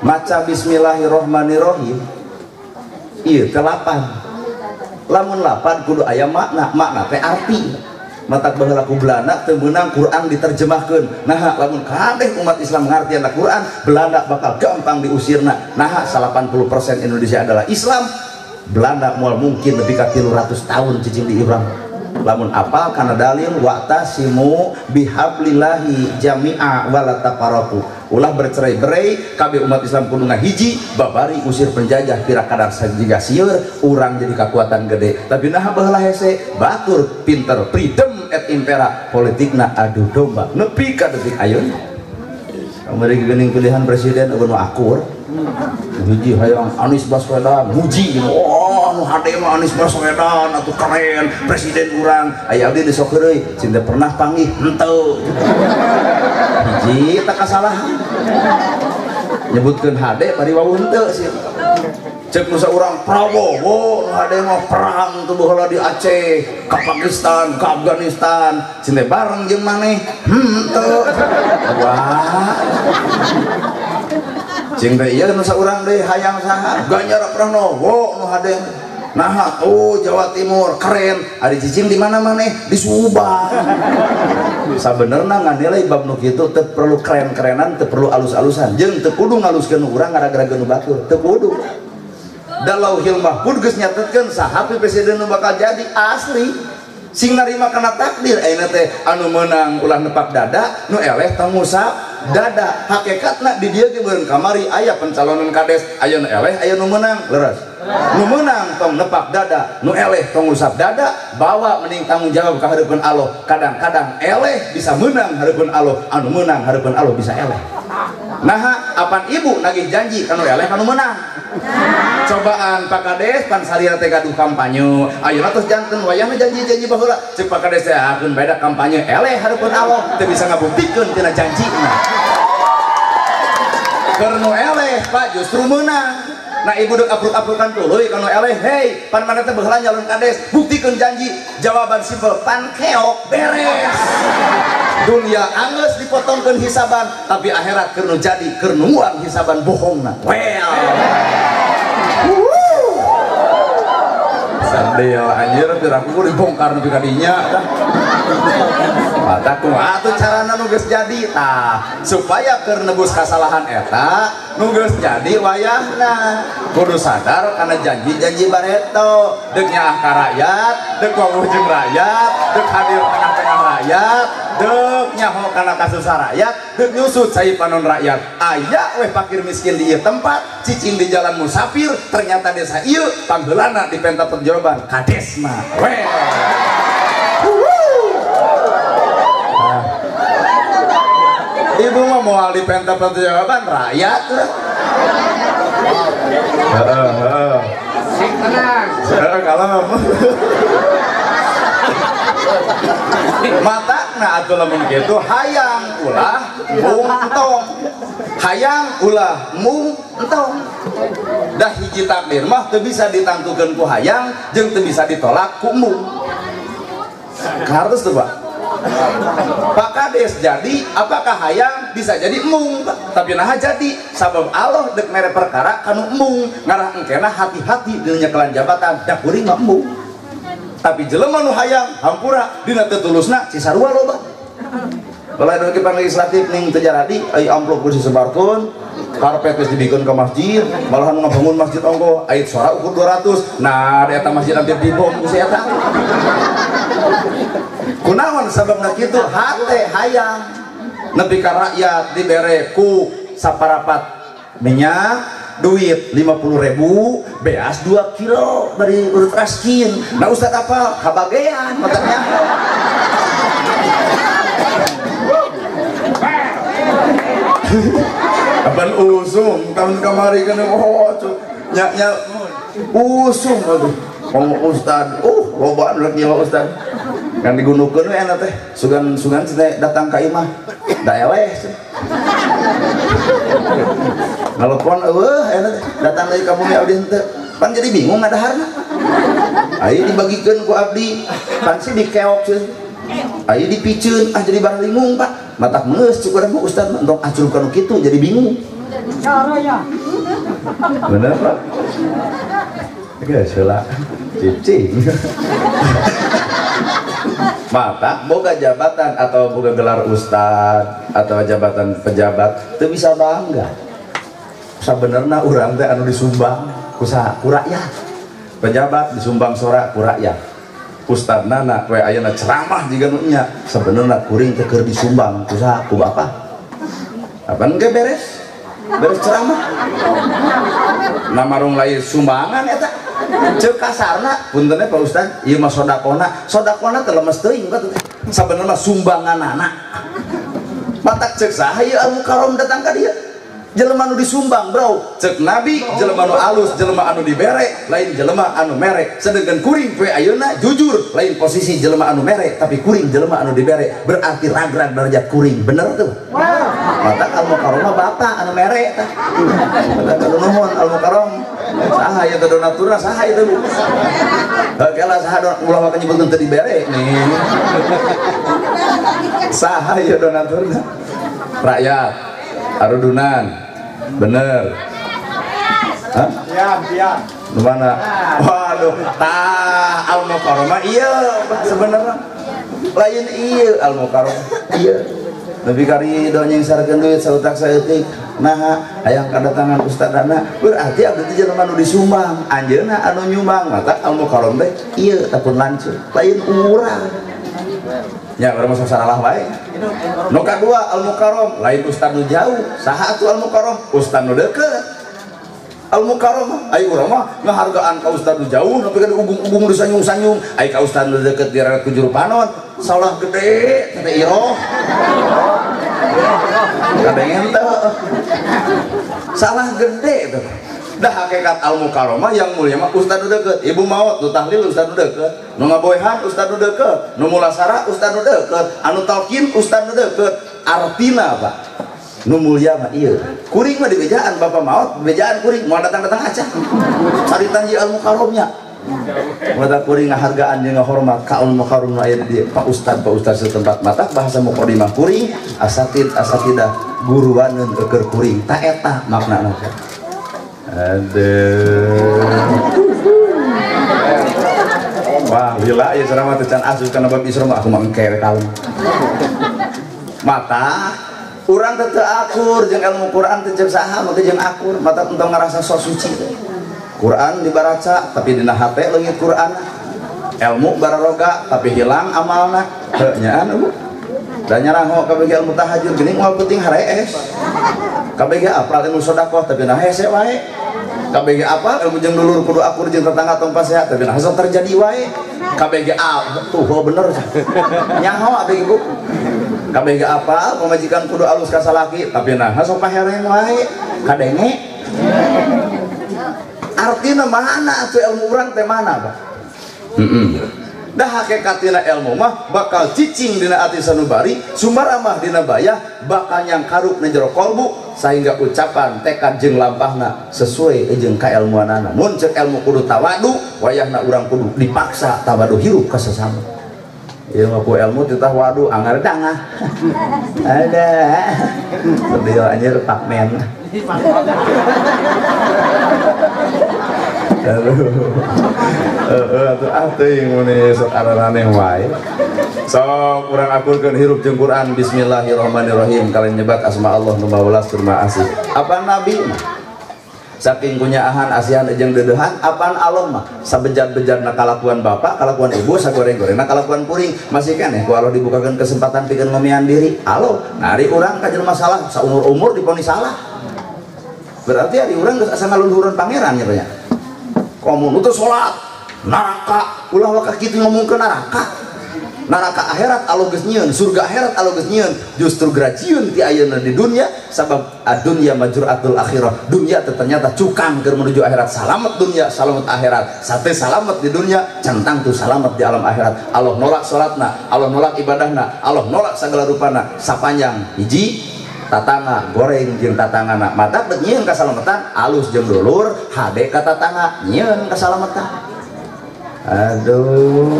[SPEAKER 1] maca bismillahirrahmanirrahim ieu teh lapan lamun lapan kudu aya makna teh arti matak baheula ku Belanda teu meunang Quran diterjemahkeun nah lamun kabeh umat Islam ngarti anak Quran Belanda bakal gampang diusirna nah 80% Indonesia adalah Islam Belanda moal mungkin lebih ka 300 tahun cicing di urang lamun apal kana dalil wa'tasimu bihablillahi jami'a wala tafarraqu ulah bercerai-berai kabeh umat Islam kudu ngahiji babari usir penjajah kira kadar sajiga sieur urang jadi kekuatan gede tapi nah baheula hese batur pinter freedom et impera politikna adu domba nepi ka detik ayeuna kamari geuning pilihan presiden nu akur hiji hayang Anies Baswedan muji oh nu hade mah Anies Baswedan atuh keren presiden urang aya abdi sok heureuy cinta pernah panggih henteu hiji tak kasalahan nyebutkeun hade bari wawuh henteu sih cek nu saurang Prabowo nu hade mah perang teu baheula di Aceh ka Pakistan ka Afghanistan cinta bareng jeung maneh henteu wah cing teh ieu nu saurang deui hayang saha Ganjar Pranowo nu hade nah oh Jawa Timur keren ari cicing di mana maneh di Subang sabenerna nganilai bab nu kitu teu perlu keren-kerenan teu perlu alus-alusan jeung teu kudu ngaluskeun urang gara-gara nu batur teu kudu da lauhil mahfuz geus nyatetkeun saha presiden nu bakal jadi asli sing narima kana takdir ayeuna teh anu meunang ulah nepak dada nu eleh tong ngusap dada hakikatna di dieu ge meureun kamari aya pencalonan kades aya nu eleh aya nu meunang leres nu meunang tong nepak dada nu eleh tong ngusap dada bawa mending tanggung jawab ka hareupeun Allah kadang-kadang eleh bisa meunang hareupeun Allah anu meunang hareupeun Allah bisa eleh nah apan ibu nagih janji kanu eleh kanu meunang cobaan Pak Kades pan sarira teh gaduh kampanye ayeuna tos janten wayahna janji-janji baheula ceuk Pak Kades teh akeun beda kampanye eleh hareupeun Allah teu bisa ngabuktikeun tina janjina keur nu eleh Pak justru meunang nah ibu dek apluk-aplukan tuluy kanu eleh hei pan mana teh baheula nyalon Kades buktikeun janji jawaban simpel pan keok beres dunia anggeus dipotongkeun hisaban tapi akhirat keur nu jadi keur nuang hisaban bohongna well sadel anjir piraku dibongkar nepi ka dinya mata kumaha atuh carana nu geus jadi tah supaya keur nebus kasalahan eta nu geus jadi wayahna kudu sadar kana janji-janji bareto deuk nyaah ka rakyat deuk wawuh jeung rakyat deuk hadir tengah-tengah rakyat deuk nyaho kana kasusah rakyat deuk nyusut cai panon rakyat aya weh fakir miskin di ieu tempat cicing di jalan musafir ternyata desa ieu panggeulana di penta perjawaban Kades mah weh ibu mah moal di penta perjawaban rakyat sing tenang kalau mata nah atuh lamun kitu hayang ulah mung entong hayang ulah mung entong dah hiji takdir mah teu bisa ditangtukeun ku hayang jeung teu bisa ditolak ku mung harus tuh Pak Pak Kades jadi apakah hayang bisa jadi mung tapi nah jadi sabab Allah dek mere perkara kanu mung ngarah engkena hati-hati dina nyekelan jabatan da kuring mah mung tapi jelema nu hayang hampura dina teu tulusna cisarua loba Kalau ada kipan legislatif ning terjadi, ay amplop geus disebarkeun, karpet geus dibikeun ke masjid, malahan ngabangun masjid ongko, ait suara ukur 200. Nah, eta masjid hampir dibom ku si eta. Kunaon sababna kitu? Hate hayang nepi ka rakyat dibere ku saparapat minyak duit 50.000 beas 2 kilo dari urut raskin. Nah Ustad apa? Kabagean matanya. Kapan usum tahun kemari kan nya usum aduh ngomong ustad lobaan rek nyewa ustad kan digunukeun we eta teh sugan teh datang ka imah da eleh nelpon eta datang dari ka bumi abdi henteu pan jadi bingung ngadaharna aya dibagikeun ku abdi pan si dikeok sih aya dipiceun jadi barang lingung Pak matak meus cukup mah ustad endong aculkeun kitu jadi bingung caranya bener Pak geus heula cicing mata boga jabatan atau boga gelar ustad atau jabatan pejabat itu bisa bangga sabenerna urang teh anu disumbang ku rakyat pejabat disumbang sora ku rakyat ustadna na we ayeuna ceramah jiga nu nya sabenerna kuring teh keur disumbang ku bapak apa engke beres ceramah namarung lain sumbangan eta cek kasarna puntennya Pak Ustad ieu mah sodakona teh lemes teuing sabenerna sumbangan anak matak cek saha ieu al-mukarram datang ka dieu jelema anu disumbang bro cek nabi jelema anu alus jelema anu dibere lain jelema anu mere sedengkeun kuring poe ayeuna jujur lain posisi jelema anu mere tapi kuring jelema anu dibere berarti ragrag derajat kuring bener tuh mata al-mukarram bapak anu mere tah mata nuhun al-mukarram saha ieu teh donaturna saha ieu teh heula saha ulah wae nyebutkeun teu dibere nih saha ieu donaturna rakyat arudunan bener hah? Diam mana? Waduh tah al-mukarram iya sebenarnya lain iya al-mukarram iya lebih kari donyeng sarkeun duit sautak saeutik nah hayang kadatangan ustadana berarti abdi teh jelema anu disumbang anjeunna anu nyumbang mata al-mukarram teh ieu tapun lanceuk lain urang nya urang mah salah wae nu kadua al-mukarram lain ustad nu jauh saha atuh al-mukarram ustad nu deukeut al-mukarram ai urang mah ngahargaan ka ustad nu jauh nepi ka diubung-ubung disanyung-sanyung ai ka ustad nu deukeut diaret ku juru panon salah gede teh iroh kadengen teh salah gede tuh dah hakikat al-mukarram yang mulia mah ustad nu deukeut ibu maot nu tahlil ustad nu deukeut nu ngaboehan ustad nu deukeut nu mulasara ustad nu deukeut anu talqin ustad nu deukeut artina Pak nu mulia mah ieu kuring mah dibejaan bapak maot bejaan kuring mau datang-datang aja caritan ji al-mukarramnya mata kuring ngahargaan jeung ngahormat ka al-mukarram aya di dieu Pak Ustad setempat mata bahasa mukadimah kuring asatidah guruaneun keur kuring ta eta maknana aduh wah lila ya ceramah teh can asuh kana bab Isra mah aku mah engke kalem mata urang teh teu akur jeung ilmu Quran teh jeung saha mah jeung akur mata entong ngarasa sok suci Quran dibaraca tapi dina hate leungit Quran ilmu bararoga tapi hilang amalna heuh nya anu da nyarango kabeh ilmu tahajud geuning moal penting harees kabeh apal ilmu sedekah tapi nah hese wae KBG apa ilmu jeung dulur kudu akur jeung tetangga tong pasehat tapi nah hasal terjadi wae KBG tuh bener nyaho abg Bu KBG apa pemajikan kudu alus ka salaki tapi nah hasal pahereng wae kadenge artina mana atuh ilmu urang teh mana Pak dah hakikatina ilmu mah bakal cicing dina ati sanubari sumbar amah dina bayah bakal nyang karuk na jero kolbu sehingga ucapan tekad jeung lampahna sesuai jeung kailmuanana mun ceuk ilmu kudu tawadu wayahna urang kudu dipaksa tawadu hirup ka sesama ieu mah ku ilmu teh tawadu anggar dangah ada sedih anjir pakmen atuh yang muni sok aranane wae sok urang akulkeun hirup jeung Quran bismillahirrahmanirrahim kalian nyebat asma Allah nu 12 terima kasih apaan nabi saking kunyaahan asihan jeung deudehan apaan Allah mah sabejat-bejatna kalakuan bapak kalakuan ibu sagoreng-gorengna kalakuan kuring masih keneh ku Allah dibukakeun kesempatan pikeun ngomian diri alo nari urang ka jelema salah saumur-umur diponis salah berarti ari urang geus asa ngaluluhureun pangeran nya teh komun itu sholat neraka ulah wakah gitu ngomong ke neraka neraka akhirat alo geus nyieun, surga akhirat alo geus nyieun, justru gracieun ti ayeuna di dunia sabab adunya majru'atul akhirah. Dunia ternyata cukang keur menuju akhirat. Salamet dunia, salamet akhirat. Sate salamet di dunia, centang tuh salamet di alam akhirat. Allah nolak salatna, Allah nolak ibadahna, Allah nolak segala rupana. Sapanjang hiji tatangga goreng jeung tatangana mata nyieun kasalametan, alus jeung dulur hade ka tatangga nyieun kasalametan. Aduh,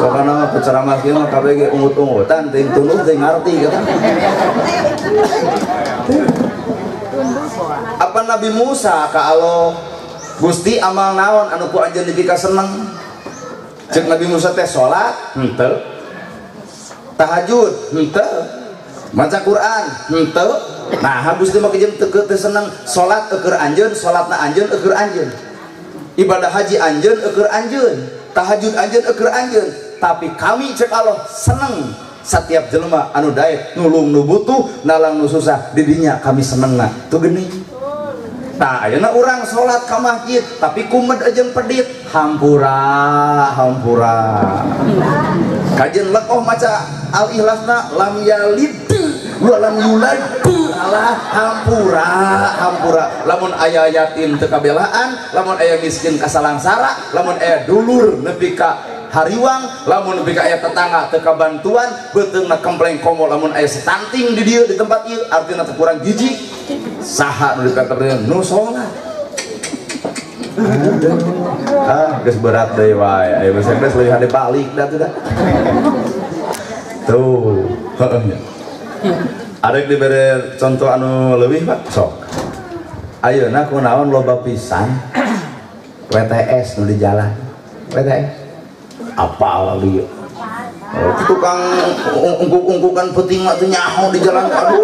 [SPEAKER 1] pokoknya penceramah kieu mah kabeh ge ungut-ungutan, teuing tunduk teuing ngarti kata. Apa Nabi Musa ka Allah, Gusti amal naon anu ku anjeun dipika seneng? Cek Nabi Musa teh salat, henteu. Tahajud, henteu. Maca Quran, henteu. Nah, Gusti mah kejem teu seneng salat keur anjeun, salatna anjeun keur anjeun. Ibadah haji anjeun keur anjeun, tahajud anjeun keur anjeun, tapi kami cek Allah seneng setiap jelema anu daek nulung nu butuh nalang nu susah di dinya kami senengna tuh geuning. Tah ayeuna urang salat ka masjid tapi kumed jeung pedit hampura kajen lekoh maca al-ikhlasna lam yalid walam yulad alah hampura lamun aya yatim teu kabelaan, lamun aya miskin kasalangsara, lamun aya dulur nepi ka hariwang, lamun nepi ka aya tetangga teu kabantuan, beuteungna kempleng komo, lamun aya stunting di dieu di tempat ieu artina teu kurang jijik saha nu dikatakeun nu salat. Geus berat deui wae aya basa geus leuwih hade balik da teh da tuh heuh. Arek dibere contoh anu leuwih Pak sok. Ayeuna kunaon loba pisan WTS nu di jalan. WTS apa lagi? Tukang ungkuk-ungkukan peuting mah teu nyaho di jalan. Aduh.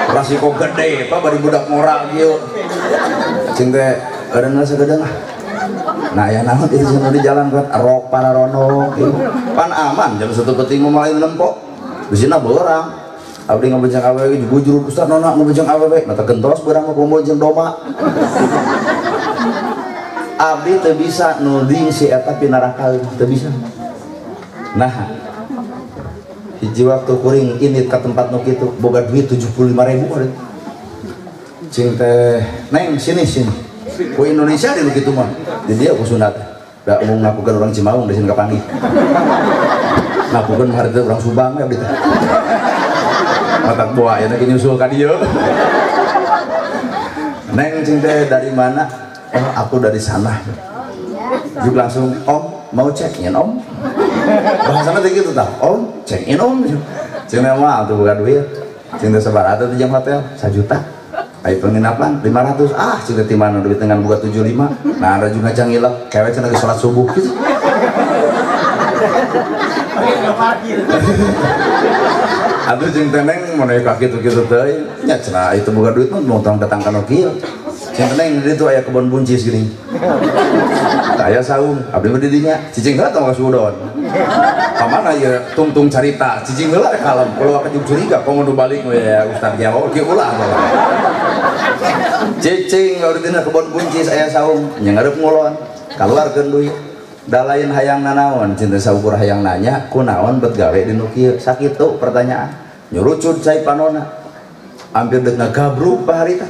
[SPEAKER 1] Rasiko gede Pak bari budak moral kieu. Cing teh eureunna sagedeng ah. Nah ya naon itu cenah di jalan buat rok pararono pan aman jam 1 peuting mah lain nempok. Di sini beurang abdi ngabeujang awewe jujur Ustaz nona ngabeujang awewe mata gentos beurang mah komo jeung doma. Abdi teu bisa nuding si eta pinaraka teu bisa. Nah hiji waktu kuring ini ka tempat nu kitu boga duit 75.000 ari. Cing teh neng sini ku Indonesia di nu kitu mah di dia ku sunat da mau ngakukeun urang Cimaung di sini kapanggih. Ngakukeun hareup urang Subang ya abdi teh. Matak tua ya lagi nyusul ka dieu. Neng cing teh dari mana? Oh aku dari sana. Juga langsung om mau check in om. Bahasana teh kitu tah. Om check in om. Cing teh mah tuh buka duit. Cing teh sabaraha teh jam hotel 1 juta. Ai penginapan 500. Ah cing teh mana duit dengan buka 75. Nah ada juga cangilek kewe cenah lagi salat subuh gitu. Aduh jeung teh neng mun aya kitu-kitu teh nya cenah itu boga duit mah montong datang kana kieu. Jeung teh neng di ditu aya kebon buncis geuning. Aya saung, abdi mah di dinya. Cicing heula tong kasudon. Ka mana ieu tungtung carita, cicing heula kalem. Kalau ka curiga komo balik we ya Ustaz Jawa kieu ulah. Cicing urang dina kebon buncis aya saung, nya ngarep ngulon. Kaluarkeun duit. Da lain hayang nanaon cinta saukur hayang nanya kunaon bet gawe di nu kieu sakitu pertanyaan nyurucud cai panona hampir deuk ngagabruk paharita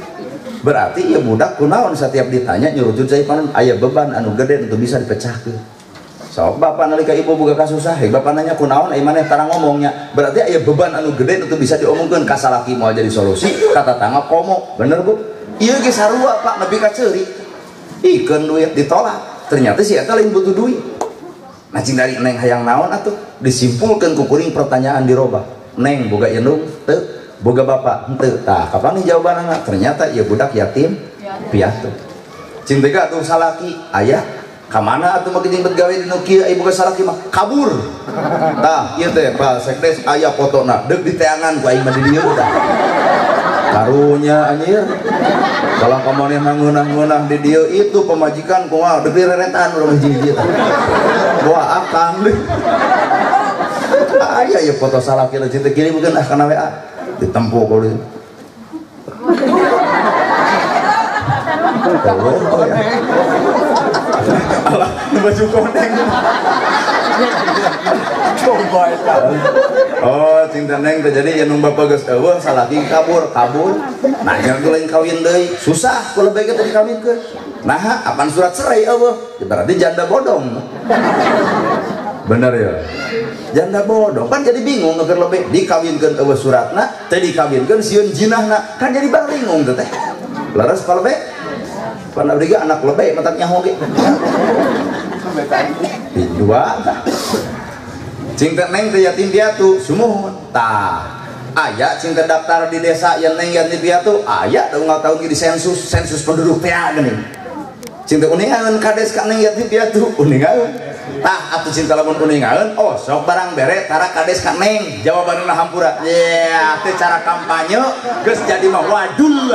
[SPEAKER 1] berarti ieu budak kunaon setiap ditanya nyurucud cai panon aya beban anu gede untuk bisa dipecahkeun sok bapak nalika ibu boga kasusah bapak nanya kunaon ai maneh tara ngomongnya berarti aya beban anu gede untuk bisa diomongkeun ka salaki moal jadi solusi kata tangga komo bener Bu ieu ge sarua Pak nepi ka ceuri ikeun duit ditolak ternyata si eta lain butuh duit. Nah cing dari neng hayang naon atuh disimpulkan ku kuring pertanyaan dirobah. Neng boga indung teu, boga bapak henteu. Tah kapan nih jawabanna? Ternyata ieu budak yatim piatu. Cing teh atuh salaki aya ka mana atuh mah geuning bet gawe di nu kieu aya boga salaki mah kabur. Tah ieu teh Pak Sekdes aya fotona deuk diteangan ku aing mah di dieu tah. Karunya anjir. Kalau kamu ngeunah-ngeunah di dia itu pemajikan kumaha deuk direretan urang hiji-hiji tah. Wah akang deh. Aya ya foto salaki leucih teh kirimkeun kana WA. Ditempo ku dieu. Allah, nu baju koneng. Oh cinta neng jadi yang numba bagus eueuh salaki kabur nah yang lain kawin deui susah kalau bae tadi kawin ke nah apaan surat cerai eueuh berarti janda bodong bener ya janda bodong kan jadi bingung keur lebih dikawinkeun eueuh suratna teh dikawinkeun sieun jinahna kan jadi bingung teh laras kalau bae pan abdi ge anak lebih matak nyaho ge dua cinta neng teh yatim piatu sumuhun tah aya cinta daftar di desa yang neng yatim piatu aya da unggal tahun di sensus penduduk teh geuning cinta uningaeun kades ka neng yatim piatu uningaeun tah atuh cinta lamun uningaeun oh sok barang bere tara kades ka neng jawabanna hampura ya teh cara kampanye geus jadi mah wadul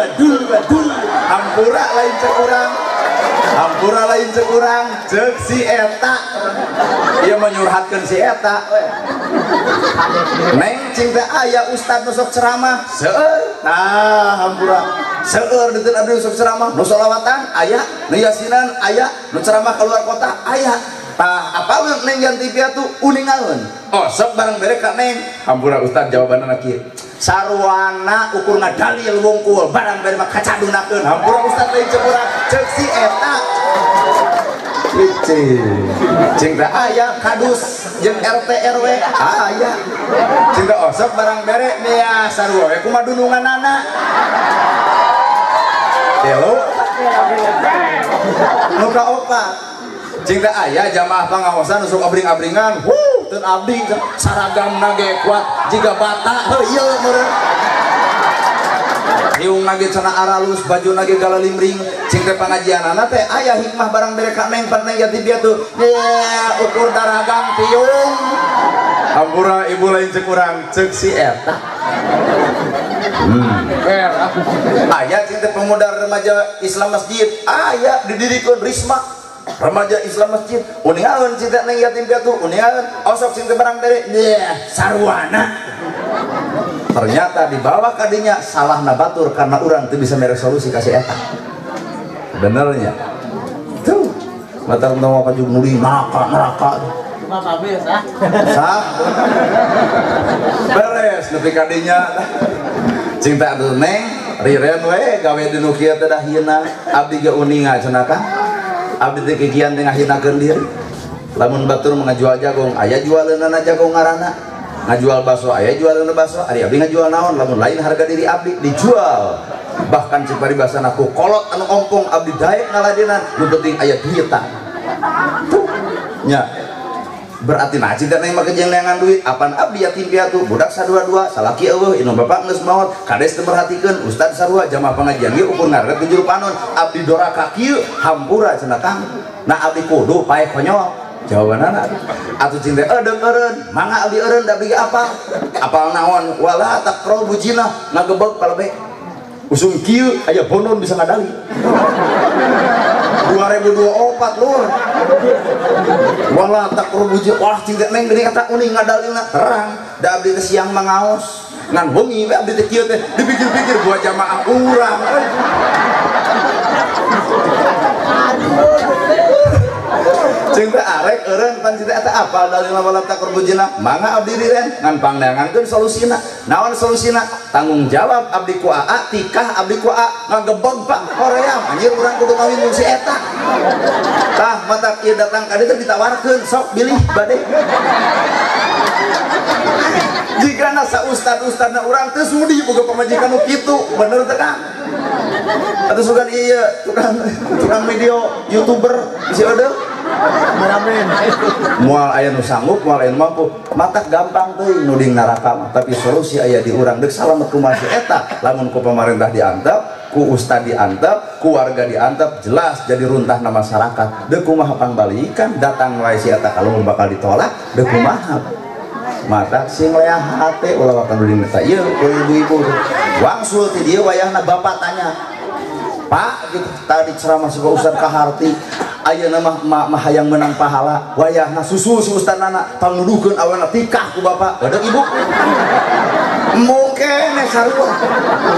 [SPEAKER 1] hampura lain cek urang hampura lain cek urang cek si eta ieu menyurhatkeun si eta neng cinta aya ustad nu sok ceramah seueur nah hampura seueur diteu abdi sok ceramah nu sholawatan aya nu yasinan aya nu ceramah keluar kota aya tah apa neng ganti piatu uningaeun oh sok bareng bere ka neng hampura ustad jawabanna kieu sarwana ukur ngadalil wungkul barang bere mah kacadunakeun hampura ustad lain cek urang cek si eta cinta aya kadus jeung RT RW aya cinta osok barang bere nya sarua we kumaha dununganana telo nu kaopat cinta aya jamaah pangaosan usuk abring-abringan teu abdi saragamna ge kuat jiga bata heuyeul meureun hiung nage cenah aralus baju nage galalimring cingke pangajianana teh aya hikmah barang bere ka neng pan neng yatim piatu ya ukur daragang tiung hampura ibu lain cek urang cek si eta aya cingke pemuda remaja Islam masjid aya didirikan risma remaja Islam masjid uningaeun cinta neng yatim piatu uningaeun osok cinta barang bere ya sarwana ternyata di bawah kadinya salah nabatur karena orang itu bisa meresolusi kasih eta benernya tuh mata nama kaju nuli neraka sah beres nepi kadinya cinta atuh neng riren we gawe di nu kieu teh dah hina abdi ge uninga cenah kang abdi teh kikian teh ngahinakeun diri lamun batur mengajual jagung aya jualeunana jagung ngaranna ngajual bakso aya jualan bakso ari abdi ngajual naon lamun lain harga diri abdi dijual bahkan cipari basan aku kolot anu ompong abdi daek ngaladenan nu penting aya duitan tuh nya berarti nah cinta neng mah kejenglengan duit apaan abdi yatim piatu budak sadua-dua salaki eueuh inu bapak geus maot kades teu perhatikeun ustad sarua jamaah pengajian ge ukur ngaret juru panon abdi doraka kieu hampura cenah kang nah abdi kudu pae konyol jawabanana atuh cinta eudeuh eureun mangga abdi eureun da abdi apal naon wala taqrabu zina ngagebeg palebe usum kieu aya bonon bisa ngadali 2024 lur wala taqrabu zina wah cinta neng geuning eta uning ngadalina terang da abdi teh siang mangaos ngan wengi we abdi teh kieu teh dipikir-pikir buat jamaah urang cinta arek eureun pan cinta eta apal dalil wala taqrabu zina mangga abdi diren ngan pandangankeun solusina naon solusina tanggung jawab abdi ku aa tikah abdi ku aa ngagebeg pak hoream anjir urang kudu kawin jeung si eta tah mata ieu datang ka dieu ditawarkeun sok bilih bade jika nasa ustad-ustadna urang teu sudi boga pamajikan nu kitu bener teh kang atuh sugan ieu tukang video youtuber si eudeuh mual aya nu sanggup mual aya nu mampu matak gampang teuing nuding neraka mah tapi solusi aya di urang deuk salamet kumaha si eta lamun ku pemerintah diantep ku ustad diantep ku warga diantep jelas jadi runtahna masyarakat deuk kumaha pangbalikan datang wae si eta kalau bakal ditolak deuk kumaha matak sing leah hate ulah wakan nuding eta ieu ibu-ibu wangsul ti dieu wayahna bapak tanya Pak gitu tadi ceramah si Ustad Kaharti ayeuna mah hayang menang pahala wayahna susul si Ustad nana panguduhkeun aweuna tikah ku bapak badak ibu mungkin sarua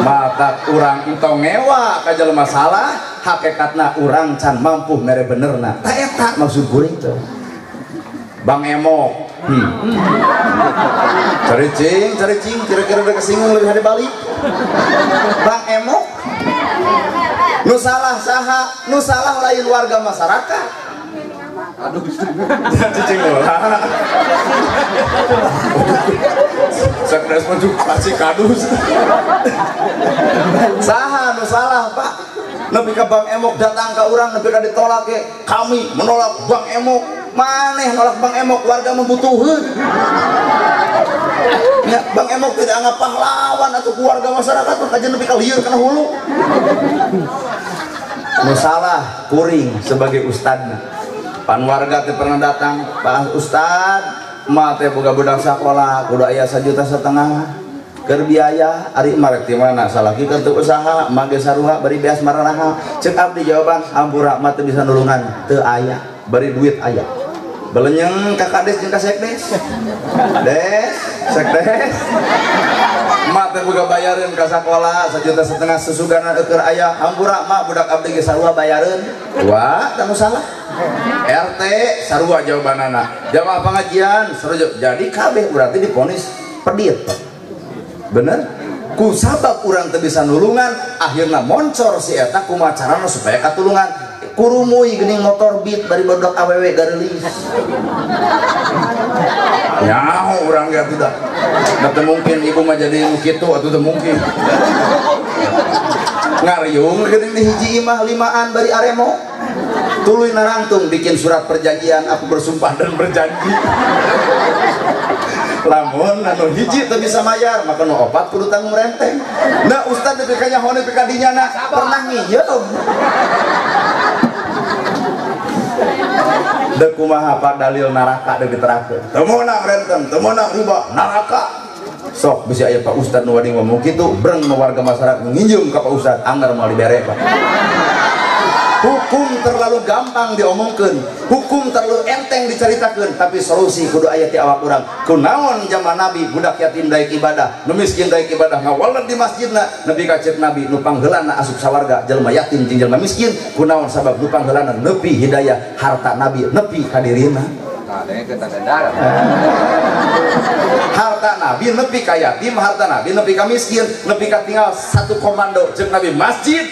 [SPEAKER 1] maka urang entong ngewa ka jelema salah hakikatna urang can mampu mere benerna ta eta maksud kuring teh Bang Emok. Cing, kira-kira udah kesinggung lebih hari balik. Bang Emok. Nu salah saha, nu salah lain warga masyarakat. Aduh, cicing ulah. Sekdes maju pasti kadus. Saha nu salah, Pak? Nepi ka Bang Emok datang ke urang, nepi ka ditolak ke kami menolak Bang Emok. Maneh nolak Bang Emok, warga membutuhkan. Ya, Bang Emok tidak anggap pahlawan atau keluarga masyarakat tuh kajian nepi ka lieur kana hulu. Nu salah kuring sebagai ustadna. Pan warga teh pernah datang, Pak Ustad, mah teh boga budak sakola, kudu aya 1,5 juta keur biaya ari marek ti mana salaki keur teu usaha mage saruha bari beas maranaha ceuk abdi jawaban hampura mah teu bisa nulungan teu aya bari duit aya belenyeng ka kades jeung ka sekdes des sekdes mah teh boga bayareun ka sakola 1,5 juta sesugana keur aya hampura mah budak abdi ge saruha bayareun wah tanu salah RT sarua jawabanana jamaah pengajian sarujuk jadi kabeh berarti diponis pedit bener ku sabab urang teu bisa nulungan akhirna moncor si eta kumaha carana supaya katulungan kurumuy geuning motor Beat bari bodak awewe gareulis nyaho urang ge atuh da teu mungkin ibu mah jadi nu kitu atuh teu mungkin ngariung geuning di hiji imah 5an bari aremo tuluy narangtung bikin surat perjanjian aku bersumpah dan berjanji lamun anu hiji teu bisa mayar maka nu opat kudu tanggung renteng. Nah ustad teh ka nyaho nepi ka dinyana pernah ngieum. Da kumaha Pak dalil neraka deui diterakeun. Teu meunang renten, teu meunang riba, neraka. Sok bisa aya Pak Ustad nu wani ngomong kitu, breng nu warga masyarakat nginjeum ka Pak Ustad, anggar moal dibere Pak. Hukum terlalu gampang diomongkeun, hukum terlalu enteng diceritakeun, tapi solusi kudu aya ti awak urang. Kunaon zaman Nabi budak yatim daek ibadah, nu miskin daek ibadah ngawalad di masjidna, nepi ka ceuk Nabi nu pangheulana asup sawarga jelema yatim jeung jelema miskin, kunaon sabab nu pangheulana nepi hidayah harta Nabi nepi ka dirina. Harta Nabi nepi ka yatim, harta Nabi nepi ka miskin, nepi ka tinggal satu komando ceuk Nabi masjid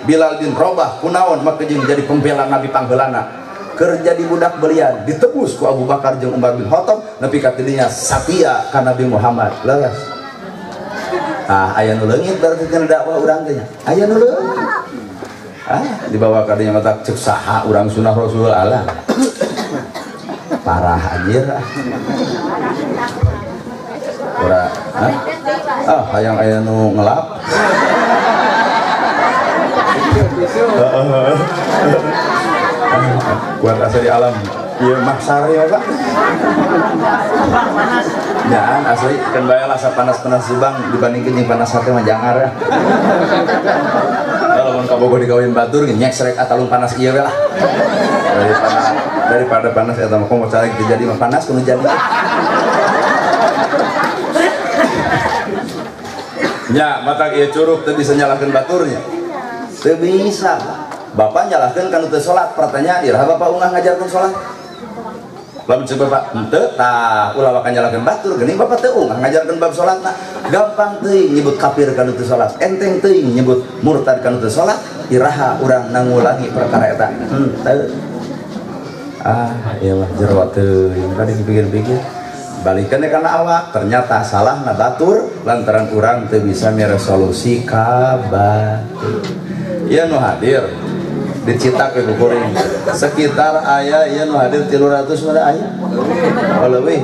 [SPEAKER 1] Bilal bin Rabah kunaon maka jeung jadi pembela Nabi pangheulana keur jadi budak belian ditebus ku Abu Bakar jeung Umar bin Khattab nepi ka tidinya satia ka Nabi Muhammad leres aya nu leungit berarti tina dakwah urang teh aya nu leungit dibawa ka dinya mata ceuk saha urang sunah Rasul Allah parah anjir ora hayang aya nu ngelap kuat asa di alam ieu maksar ya Pak jangan asli kan bayalah sapanas-panas Subang dibandingkeun jeung panas hate mah jangar kalau mun kabogoh digawin batur nyek srek atalung panas ieu we lah daripada panas eta mah komo carek jadi mah panas kudu jadi nya matak ieu curug teu bisa nyalakeun baturnya teu bisa bapak nyalahkeun kana teu salat pertanyaan iraha bapak ungah ngajarkeun salat lamun ceuk bapak henteu tah ulah bapak nyalahkeun batur geuning bapak teu ungah ngajarkeun bab salatna gampang teuing nyebut kafir kana teu salat enteng teuing nyebut murtad kana teu salat iraha urang nangulangi perkara eta henteu iyalah jero teuing tadi dipikir-pikir balikeun kana awak ternyata salahna batur lantaran urang teu bisa meresolusi ka batur ieu nu hadir dicitak ke kuring sekitar aya ieu nu hadir 300 mah aya oh leuwih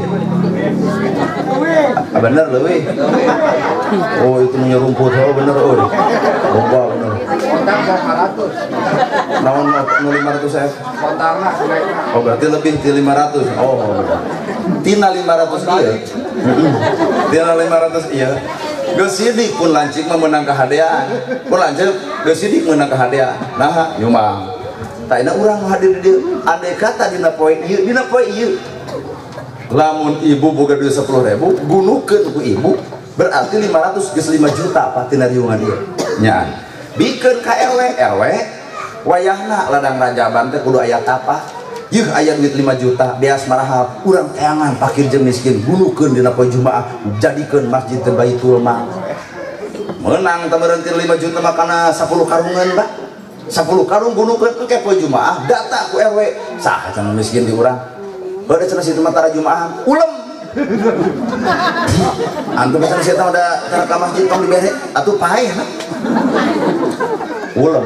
[SPEAKER 1] bener leuwih oh itu nu rumput oh bener euy loba bener kontak 500 naon nu 500 F kontarna oh berarti lebih ti 500 oh tina 500 ieu tina 500 ieu geus sidik pun lancik meunang kahadean pun lancik geus sidik meunang kahadean nah nyumang tah ina urang hadir di dieu andai kata dina poe ieu lamun ibu boga duit 10.000 gunukeun ku ibu berarti 500 geus 5 juta patina riungan ieu nya bikeun ka RW wayahna ladang rajaban teh kudu aya tapah yuh aya duit 5 juta beas marahal urang teangan fakir jeung miskin bunuhkeun dina poe Jumaah jadikeun masjid teu Baitul Mal menang teu meureuntin 5 juta makana 10 karungan Pak 10 karung bunuhkeun engke poe Jumaah data ku RW saha cenah miskin di urang beureut cenah situ mah tara Jumaah ulem antum cenah situ ada tara ka masjid tong dibere atuh paeh ulem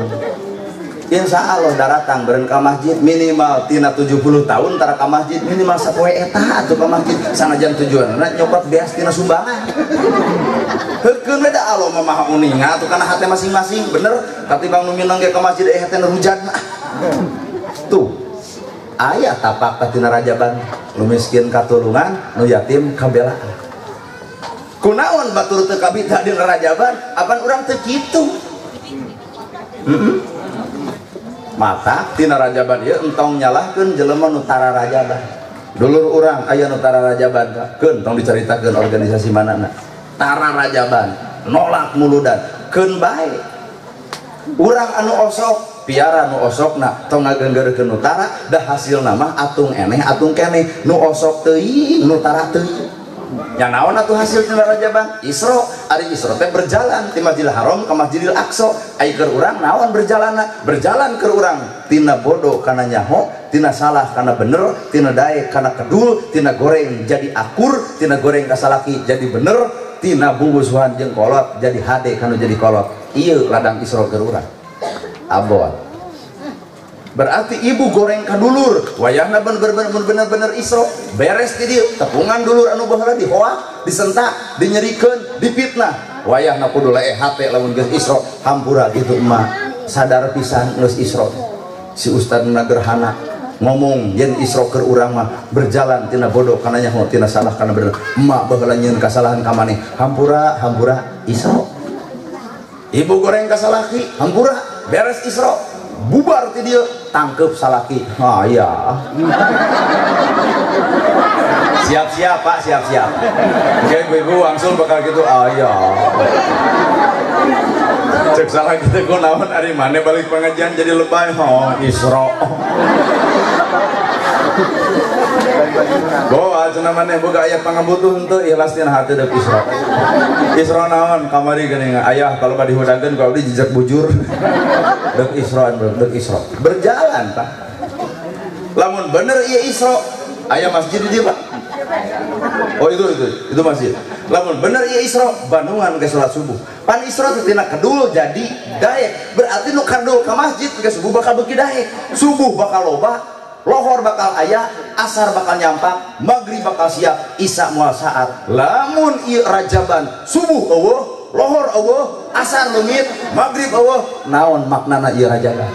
[SPEAKER 1] insya Allah daratang beren ka masjid minimal tina 70 tahun tara ka masjid minimal sapoe eta atuh ka masjid sanajan tujuanna nyokot beas tina sumbangan heukeun we da Allah mah maha uninga atuh kana hate masing-masing bener katimbang nu minang ge ka masjid hate nu hujanna tuh aya tapak tina rajaban nu miskin katulungan nu yatim kabelaan kunaon batur teu kabita dina rajaban apan urang teu kitu mata tina rajaban ieu entong nyalahkeun jelema nu tara rajaban dulur urang aya nu tara rajaban keun tong dicaritakeun organisasi manana tara rajaban nolak muludan keun bae urang anu osok piara nu osokna tong ngagenggeurkeun nu tara da hasilna mah atung eneh atung keneh nu osok teuing nu tara teuing nya naon atuh hasil tina rajaban Isra ari Isra teh berjalan ti Masjidil Haram ka Masjidil Aqsa ai keur urang naon berjalan keur urang tina bodoh kana nyaho tina salah kana bener tina daek kana kedul tina goreng jadi akur tina goreng ka salaki jadi bener tina bunggusuhan jeung kolot jadi hade kana jadi kolot ieu ladang Isra keur urang abot berarti ibu goreng kadulur wayahna bener-bener Isra beres di dieu tepungan dulur anu baheula dihoak disentak dinyerikeun dipitnah wayahna kudu lae hate lamun geus Isra hampura gitu emak sadar pisan geus Isra si ustad gerhana ngomong yen Isra keur urang mah berjalan tina bodoh kana nyaho tina salah kana bener emak baheula nyieun kasalahan ka maneh hampura Isra ibu goreng ka salaki hampura beres Isra bubar ti dieu tangkep salaki iya siap-siap Pak siap-siap oke ibu langsung bakal gitu iya cek salaki teh kunaon ari maneh balik pengajian jadi lebay Isra bawa cenah maneh boga aya pangabutuh henteu ikhlas tina hati deuk Isra naon kamari geuning ayah kalau badi hudageun ku abdi jejak bujur deuk Isra berjalan Pak lamun bener ieu Isra aya masjid di dieu Pak oh itu masjid lamun bener ieu Isra Bandungan ke salat subuh pan Isra teh tina kedul jadi daek berarti nu kadul ka masjid ke subuh bakal beuki daek subuh bakal loba lohor bakal aya asar bakal nyampak maghrib bakal siap isya moal saat lamun ieu rajaban subuh eueuh lohor eueuh asar leungit maghrib eueuh naon maknana ieu rajaban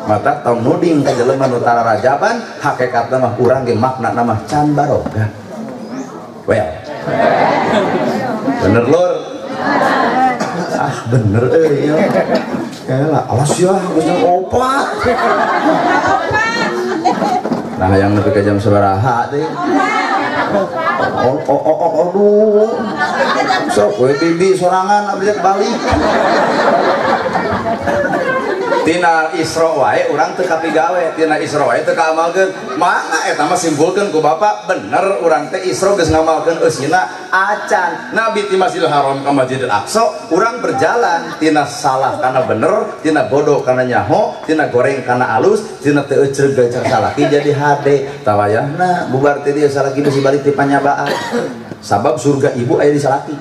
[SPEAKER 1] mata tong nuding ka jelema nu tara rajaban hakikatna mah urang ge maknana mah can barokah well bener lur bener ieu Kela, awas ya, geus opat. Nah, yang nepi ka jam sabaraha teh. Aduh. Sok we bibi sorangan abdi balik. Tina Isra wae urang teu kapigawe, tina Isra wae teu kaamalkeun. Mangga eta mah simpulkeun ku Bapak, bener urang teh Isra geus ngamalkeun eusina acan. Nabi ti Masjidil Haram ka Masjidil Aqsa, urang berjalan tina salah kana bener, tina bodoh kana nyaho, tina goreng kana alus, tina teu eceug gacang salaki jadi hade. Tawayahna bubar teh dieu salaki geus balik ti panyabaan. Sabab surga ibu aya di salaki.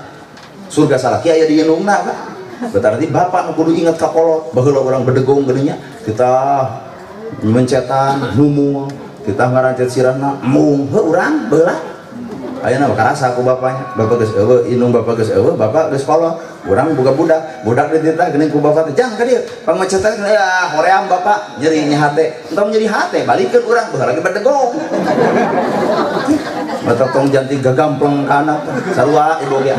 [SPEAKER 1] Surga salaki aya di indungna, Pak. Berarti bapak kudu ingat ka kolot baheula urang bedegong geuning nya kita mencetan numu kita ngarancet sirahna mung heuh urang baheula ayeuna karasa ku bapaknya bapak geus eueuh indung bapak geus eueuh bapak geus kolot urang boga budak dititah geuning ku bapak teh jang ka dieu pangmecetan ya hoream bapak nyeri nya hate entong nyeri hate balikeun urang baheula ge bedegong mata tong janti gagampleng kana sarua ibu ge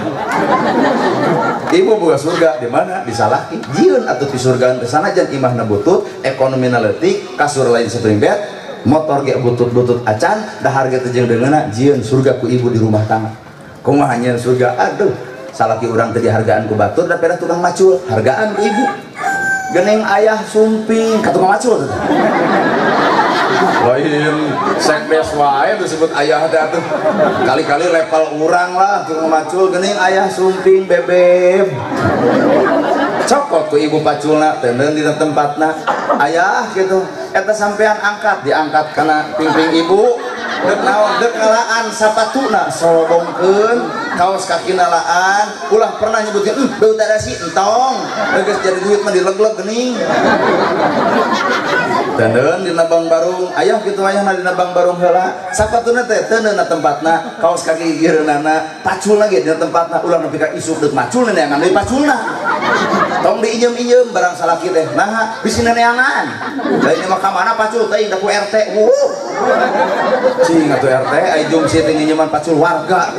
[SPEAKER 1] ibu boga surga di mana disalaki jieun atuh di surga teh sanajan imahna butut ekonomina leutik kasur lain sepringbet motor ge butut-butut acan dahar ge teh jeung deungeuna jieun surga ku ibu di rumah tangga kumaha nyeun surga aduh salaki urang teh dihargaan ku batur da pera tukang macul hargaan ku ibu geuning ayah sumping ka tukang macul lain sekdes wae disebut ayah teh atuh kali-kali level urang lah tuh macul geuning ayah sumping bebeb cokot ku ibu paculna teuneun di tempatna ayah gitu eta sampean angkat diangkat kana pingping ibu dek naon dek ngalaan sapatuna solobongkeun kaos kaki nalaan ulah pernah nyebutin beu darasi entong geus jadi duit mah dileg-leg geuning teuneun dina Bang Barung ayah kitu ayahna dina Bang Barung heula sapatuna teh teuneun na tempatna kaos kaki geureunana paculna ge dina tempatna ulah nepi ka isuk deuk maculna neangan deui paculna tong diinjem-injem barang salaki teh nah bisi neangan da ini mah ka mana pacul teuing da ku RT cing atuh RT ai jungsi teh nginjeman pacul warga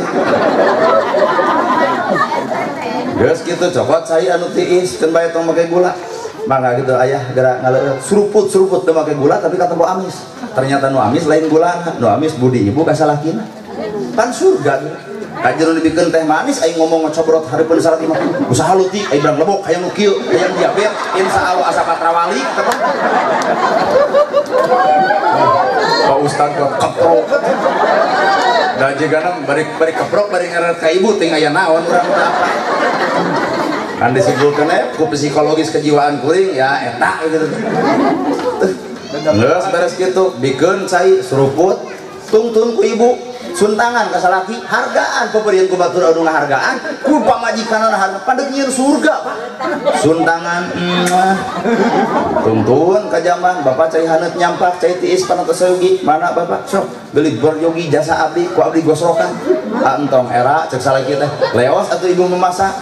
[SPEAKER 1] geus kitu cokot saya anu tiis keun bae tong make gula mangga gitu ayah gerak ngaleueut suruput teu make gula tapi katempo amis ternyata nu amis lain gulana nu amis budi ibu ka salakina pan surga kajeun dibikeun teh manis aing ngomong ngocobrot hareupeun salaki mah usaha leutik aing berang lebok hayang nu kieu hayang diabet insyaallah asa patrawali tetep Pak Ustad kok keprok da jigana bari keprok bari ngaret ka ibu ting aya naon urang teh apa kan disimpulkeun ku psikologis kejiwaan kuring ya eta gitu geus beres kitu bikeun cai seruput tungtun ku ibu suntangan ka salaki hargaan pemberian ku batur anu ngahargaan ku pamajikanna harga padeg nyieun surga suntangan tuntun ka jamban bapak cai haneut nyampak cai tiis panatos yogi mana bapak sok beli beryogi jasa abdi ku abdi gosrokan entong era cek salaki teh leos atuh ibu memasak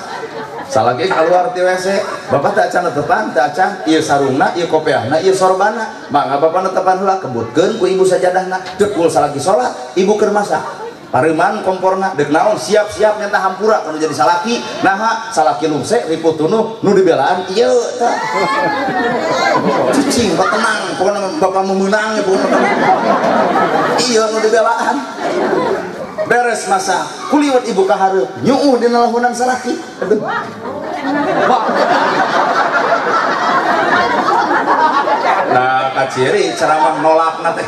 [SPEAKER 1] salaki keluar ti WC bapak teh acan netepan teh acan ieu sarungna ieu kopiahna ieu sorbana mangga bapak netepan heula kebutkeun ku ibu sajadahna dekul salaki salat ibu keur masak pariman komporna dek naon siap-siap nyata hampura kalau jadi salaki naha salaki lungse riput tunuh nu dibelaan ieu tah cicing tenang pokona bapak memenang ya pokona ieu nu dibelaan beres masak kuliwat ibu ka hareup nyuuh dina lahunan salaki aduh nah kaciri ceramah nolakna teh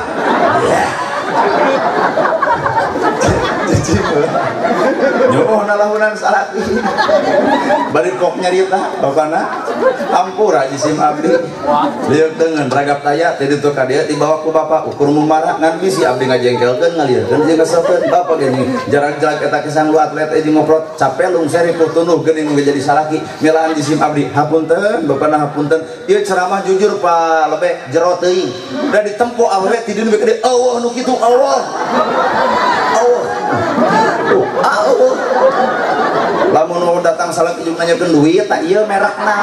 [SPEAKER 1] nyuuh lahunan salaki bari kok nyarita bapana hampura jisim abdi lieu dengan ragap taya teh ditu ka dieu dibawa ku bapak ukur mumara ngan bisi abdi ngajengkelkeun ngalieukeun jeung kasokeun bapak geuning jarak-jarak eta kesang lu atlet jeung ngoprot capek lung seri putunuh geuning jadi salaki milaan jisim abdi hapunten bapana hapunten ieu ceramah jujur pa lebe jero teuing da ditempo awewe ti dieu gede Allah nu kitu Allah Allah lamun mau datang salaki jeung nanyakeun duit tak ieu merekna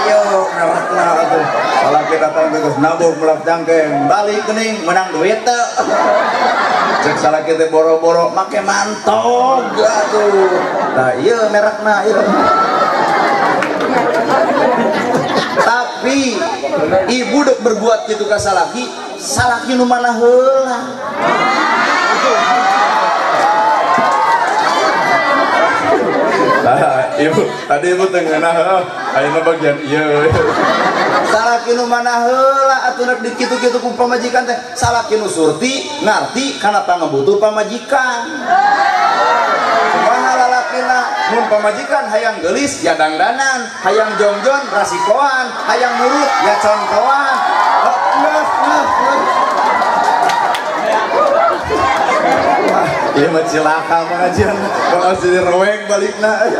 [SPEAKER 1] ieu merekna atuh salaki datang geus nabung melak jangkeng balik geuning menang duit teu cek salaki teh boro-boro make mantog atuh tah ieu merekna ieu tapi ibu dek berbuat kitu ka salaki nu mana heula ibu tadi ibu tengena ayeuna bagian ieu salaki nu mana heula atuh rek dikitu-kitu ku pamajikan teh salaki nu surti ngarti kana pangabutuh pamajikan kumaha lalakina mun pamajikan hayang geulis ya dangdanan hayang jongjon rasikoan hayang nurut ya contohan iya mah cilaka pengajian kalau si reweng balikna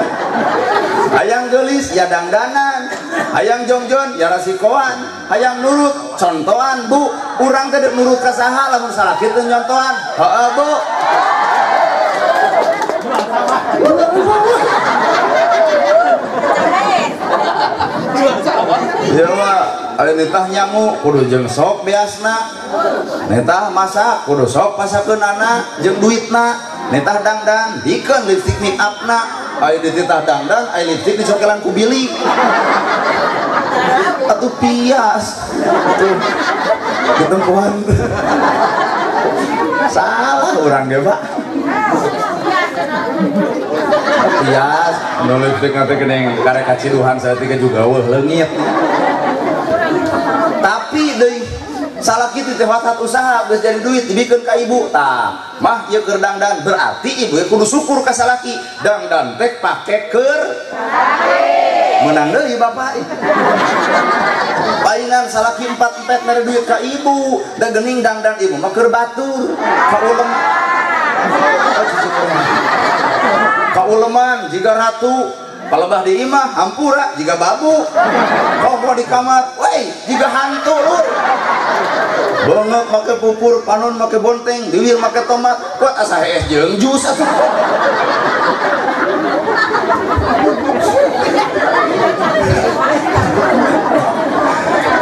[SPEAKER 1] hayang geulis ya dangdanan hayang jongjon ya rasikoan hayang nurut contohan bu urang teh nurut ka saha lamun salaki teh nyontohan heueuh bu ieu mah aya nitah nyangu kudu jeung sok biasna nitah masak kudu sok pasakeun anak jeung duitna nitah dangdan dikeun lipstik make upna aya di titah dangdan aya lipstik dicokelan ku bilik atuh pias tuh ditempuhan salah urang ge Pak pias nu lipstik nanti geuning karek kaciduhan saeutik juga weuh leungit deui salaki teh watat usaha geus jadi duit dibikeun ka ibu tah mah ieu keur dangdan berarti ibu kudu syukur ka salaki dangdan teh pake keur menang deui bapak palingan salaki 4 mere duit ka ibu da geuning dangdan ibu mah keur batur kauleman jika ratu palebah di imah hampura jika babu kau di kamar wey jika hantu lur bengek make pupur panon make bonteng diwir make tomat kuat asa es jeung jus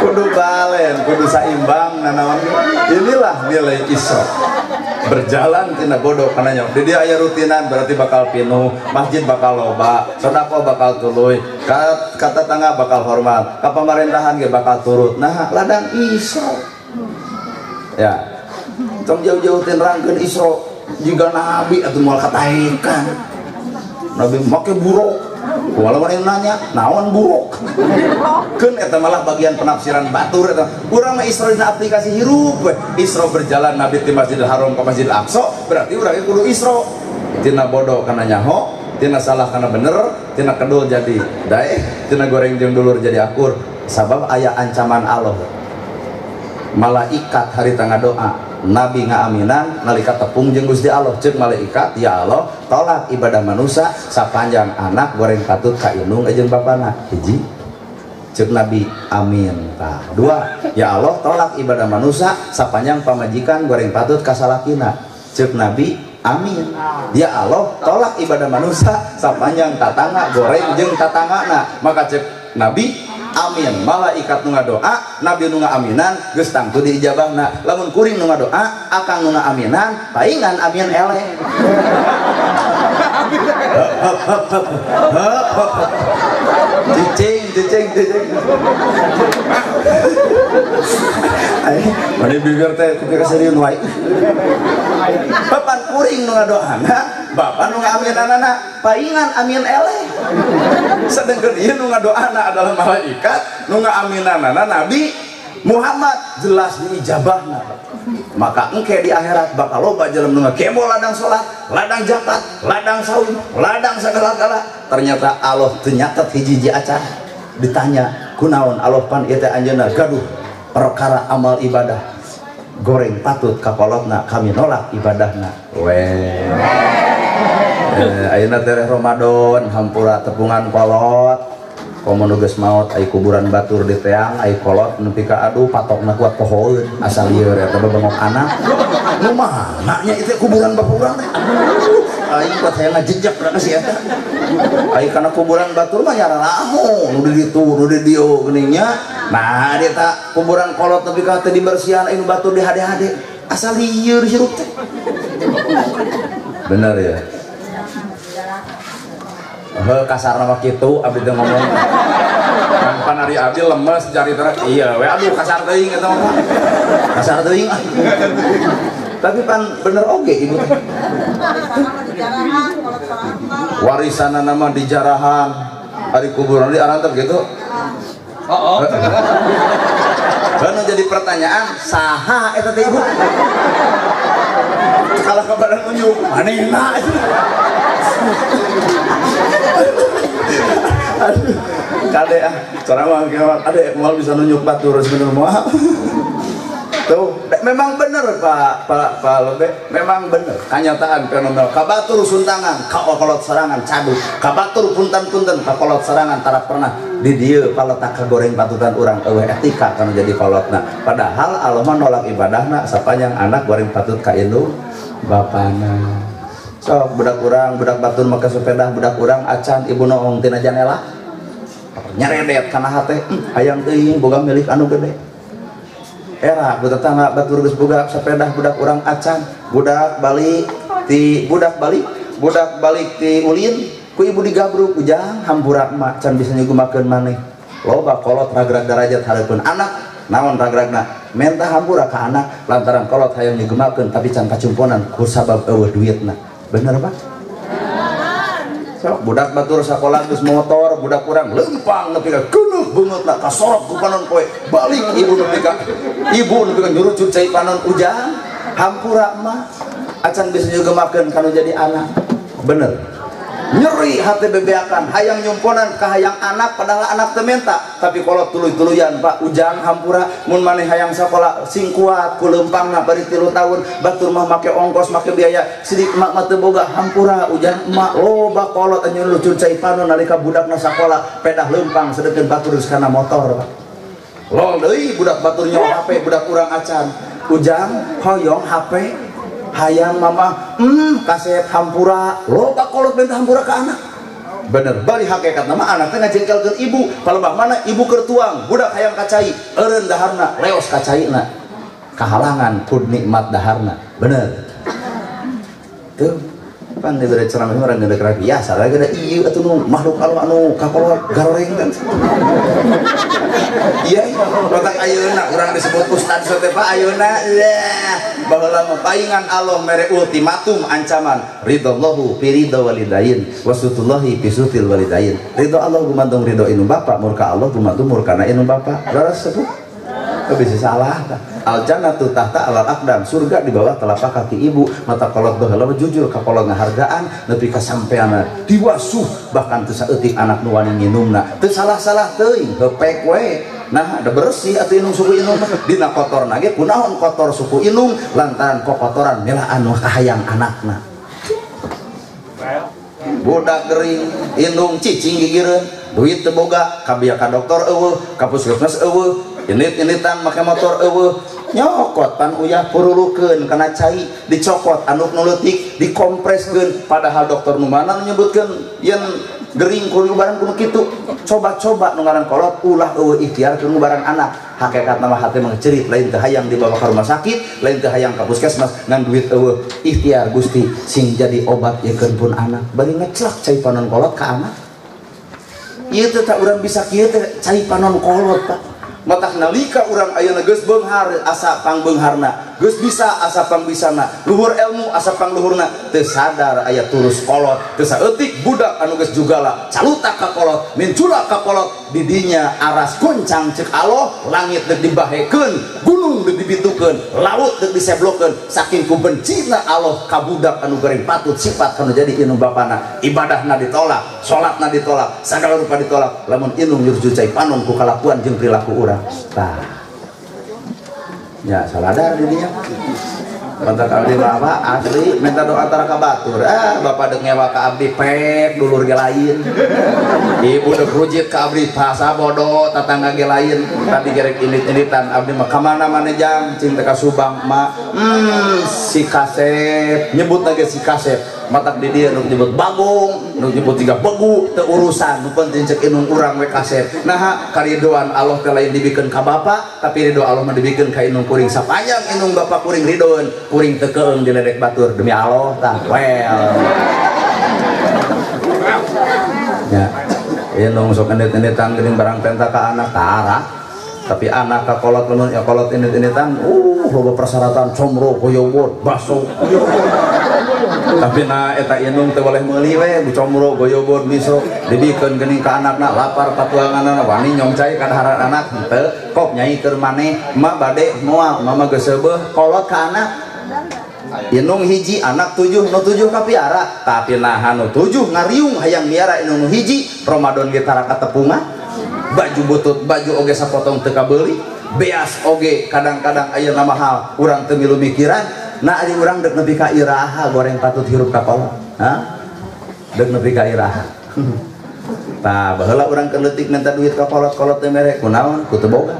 [SPEAKER 1] kudu balen kudu saimbang nanaon inilah nilai Isra berjalan tina bodoh kananya di dia aya rutinan berarti bakal pinuh masjid bakal loba sedekah bakal tuluy kata tangga bakal hormat ka pemerintahan ge bakal turut nah ladang Isra ya tong jauh-jauh tin rangkeun Isra juga nabi atuh moal kataikan nabi make buruk walaupun yang nanya naon buruk kan eta malah bagian penafsiran batur eta urang mah Isra dina aplikasi hirup Isra berjalan nabi di Masjidil Haram ke Masjidil Aqsa berarti urang kudu Isra tina bodoh kana nyaho tina salah kana bener tina kedul jadi daeh tina goreng jeung dulur jadi akur sabab aya ancaman Allah malaikat hari tangga doa Nabi ngaaminan nalika tepung jeung Gusti Allah ceuk malaikat ya Allah tolak ibadah manusia sapanjang anak goreng patut ka indung jeung bapana hiji ceuk Nabi amin tah dua ya Allah tolak ibadah manusia sapanjang pamajikan goreng patut ka salakina ceuk Nabi amin ya Allah tolak ibadah manusia sapanjang tatangga goreng jeung tatanggana maka ceuk Nabi amin malaikat nu ngadoa nabi nu ngaaminan geus tangtu diijabahna lamun kuring nu ngadoa akang nu ngaaminan paingan amin eleh cicing ai mani bibir teh kudu kasariun wae papan kuring nu ngadoana bapak nu ngaaminanana paingan amin eleh sedengkeun ieu nu ngadoana adalah malaikat nu ngaaminanana Nabi Muhammad jelas diijabahna maka engke di akhirat bakal loba jelema nu ngakemo ladang salat ladang zakat ladang saum ladang sagala-gala ternyata Allah teu nyatet hiji-hiji acan ditanya kunaon Allah pan ieu teh anjeunna gaduh perkara amal ibadah goreng patut ka kolotna kami nolak ibadahna weh ayeuna teh Ramadan hampura tepungan kolot komo nu geus maot aya kuburan batur di teang aya kolot nepi ka aduh patokna kuat pohoeun asal lieur eta bebengok anak nu mana nya itu kuburan baturang teh aing buat saya ngajejak na si eta aya kana kuburan batur mah nya raho nu di ditu nu di dieu geuning nya nah dia tak kuburan kolot nepi ka teu dibersihan aya nu batur di hade-hade asal lieur hirup teh bener ya kasar nama kitu abdi teh ngomong kan panari abdi lemes jari terus iya we aduh kasar teuing eta mah kasar teuing tapi pan bener oge ibu warisan nama di jarahan hari kuburan di arantep gitu kan jadi pertanyaan saha eta teh ibu kalau kabaran unjuk manehna aduh kade cara mah ade moal bisa nunjuk batur sebenarnya moal tuh memang bener Pak Lobe memang bener kenyataan fenomenal kabatur suntangan kakolot serangan caduk kabatur punten-punten kakolot serangan tara pernah di dieu paletak kagoreng patutan urang eueuh etika kana jadi kolotna padahal Allah mah nolak ibadahna sapanjang anak goreng patut ka indung bapana sok budak urang budak batur make sepeda budak urang acan ibu noong tina janela nyaredet kana hate hayang teuing boga milik anu gede era budak tangga batur geus boga sepeda budak urang acan budak balik ti ulin ku ibu digabruk ujang hampura mak can bisa nyugumakeun maneh loba kolot ragrag derajat hareupeun anak naon ragragna mentah hampura ka anak lantaran kolot hayang nyugumakeun tapi can pacumponan ku sabab eueuh duitna bener Pak? So, budak batur sakola geus motor budak urang lempang nepi ka keuneuk banget nak kasorot ku panon poe balik ibu nepi ka nyurucut cai panon ujang hampura mah acan bisa juga makan kalau jadi anak bener nyeri hati bebeakan hayang nyumponan ke hayang anak padahal anak tementa tapi kalau tuluy-tuluyan Pak ujang hampura mun maneh hayang sakola sing kuat ku leumpangna bari 3 tahun batur mah make ongkos make biaya sidik emak mah teu boga hampura ujang emak loba kolot anjeun lucu cai panon nalika budakna sakola pedah leumpang sedeukeun batur geus kana motor Pak lol deui budak batur nyawa HP budak urang acan ujang hoyong HP hayang mama kaset hampura loba kolot bentah hampura ke anak bener bari hakikat nama anaknya ngajengkelkeun ibu palebah mana ibu keur tuang budak hayang kacai eureun daharna leos kacaina kahalangan ku nikmat daharna bener tuh pan dibere ceramah orang gede kera biasa lagi ada ieu atuh nu makhluk Allah anu kakolot garoreng kan iya batak ayeuna urang disebut ustad sote Pak ayeuna baheula mah paingan Allah mere ultimatum ancaman ridallahu fi ridha walidain wasutullahi fi sutil walidain ridho Allah gumantung ridho inu bapa murka Allah gumantung murkana inu bapa laras sepuh bisa salah al jannatu tahta alal aqdam surga di bawah telapak kaki ibu mata kolot baheula jujur ka kolot ngahargaan nepi ka sampeana diwasuh bahkan teu saeutik anak nu wani nginumna teu salah-salah teuing hepek we nah ada bersih atuh inung suku inung dina kotor nage kunaon kotor suku inung lantaran kokotoran melaan nu kahayang anakna budak gering indung cicing gigireun duit teu boga kabiya ka dokter eueuh ka puskesmas eueuh init-initan make motor eueuh nyokot pan uyah purulukeun kana cai dicokot anu nu leutik dikompreskeun padahal dokter nu mana nyebutkeun yen gering kudu barang kudu kitu coba-coba nu ngaran kolot ulah eueuh ikhtiar kudu barang anak hakikatna mah hate mah cerit lain teu hayang dibawa ka rumah sakit lain teu hayang ka puskesmas ngan duit eueuh ikhtiar Gusti sing jadi obat yekeun pun anak bari ngeclak cai panon kolot ka anak ieu teh tak urang bisa kieu teh cai panon kolot Pak matak nalika urang ayeuna geus beunghar asa pangbeungharna geus bisa asa pangbisana luhur ilmu asa pangluhurna teu sadar aya tulus kolot teu saeutik budak anu geus jugala calutak ka kolot minculak ka kolot di dinya aras goncang ceuk Allah langit deuk dibahekeun gunung deuk dibitukeun laut deuk diseblokeun saking ku bencina Allah ka budak anu goreng patut sifat kana jadi inung bapana ibadahna ditolak salatna ditolak sagala rupa ditolak lamun inung nyurju cai panon ku kalakuan jeung perilaku urang tah ya saladar dirinya mantap abdi bapak asli minta doa antara ka batur bapak dek ngewa ka abdi pek dulur ge lain ibu dek rujit ka abdi pasa bodoh tatangga ge lain tadi gerek init-initan abdi mah kamana mana jang cinta ka subang mah si kasep nyebut lagi si kasep matak di dia nu nyebut bagong nu nyebut tiga begu teu urusan nu penting cek inung urang we kasep nah karidoan Allah teh lain dibikeun ka bapa tapi ridho Allah mah dibikeun ka inung kuring sapanjang inung bapa kuring ridoeun kuring teu keung diledek batur demi Allah tah well ya inung sok endit-enditan geuning barang penta ka anak tara tapi anak ka kolot lamun ya kolot endit-enditan loba persyaratan comro goyobot baso tapi na eta inung teu boleh meuli we bucomro goyobot biso dibikeun geuning ka anakna lapar patuanganna wani nyong cai ka daharan anak henteu kok nyai keur maneh ma bade moal mama geus seubeuh kolot ka anak inung hiji anak 7 nu 7 kapiara tapi nah nu 7 ngariung hayang miara inung nu hiji Ramadan ge tara katepungan baju butut baju oge sapotong teu kabeuli beas oge kadang-kadang ayeuna mahal urang teu milu mikiran nah ari urang deuk nepi ka iraha goreng patut hirup ka kolot deuk nepi ka iraha tah baheula urang keur leutik minta duit ka kolot-kolot teh mere kunaon ku teu boga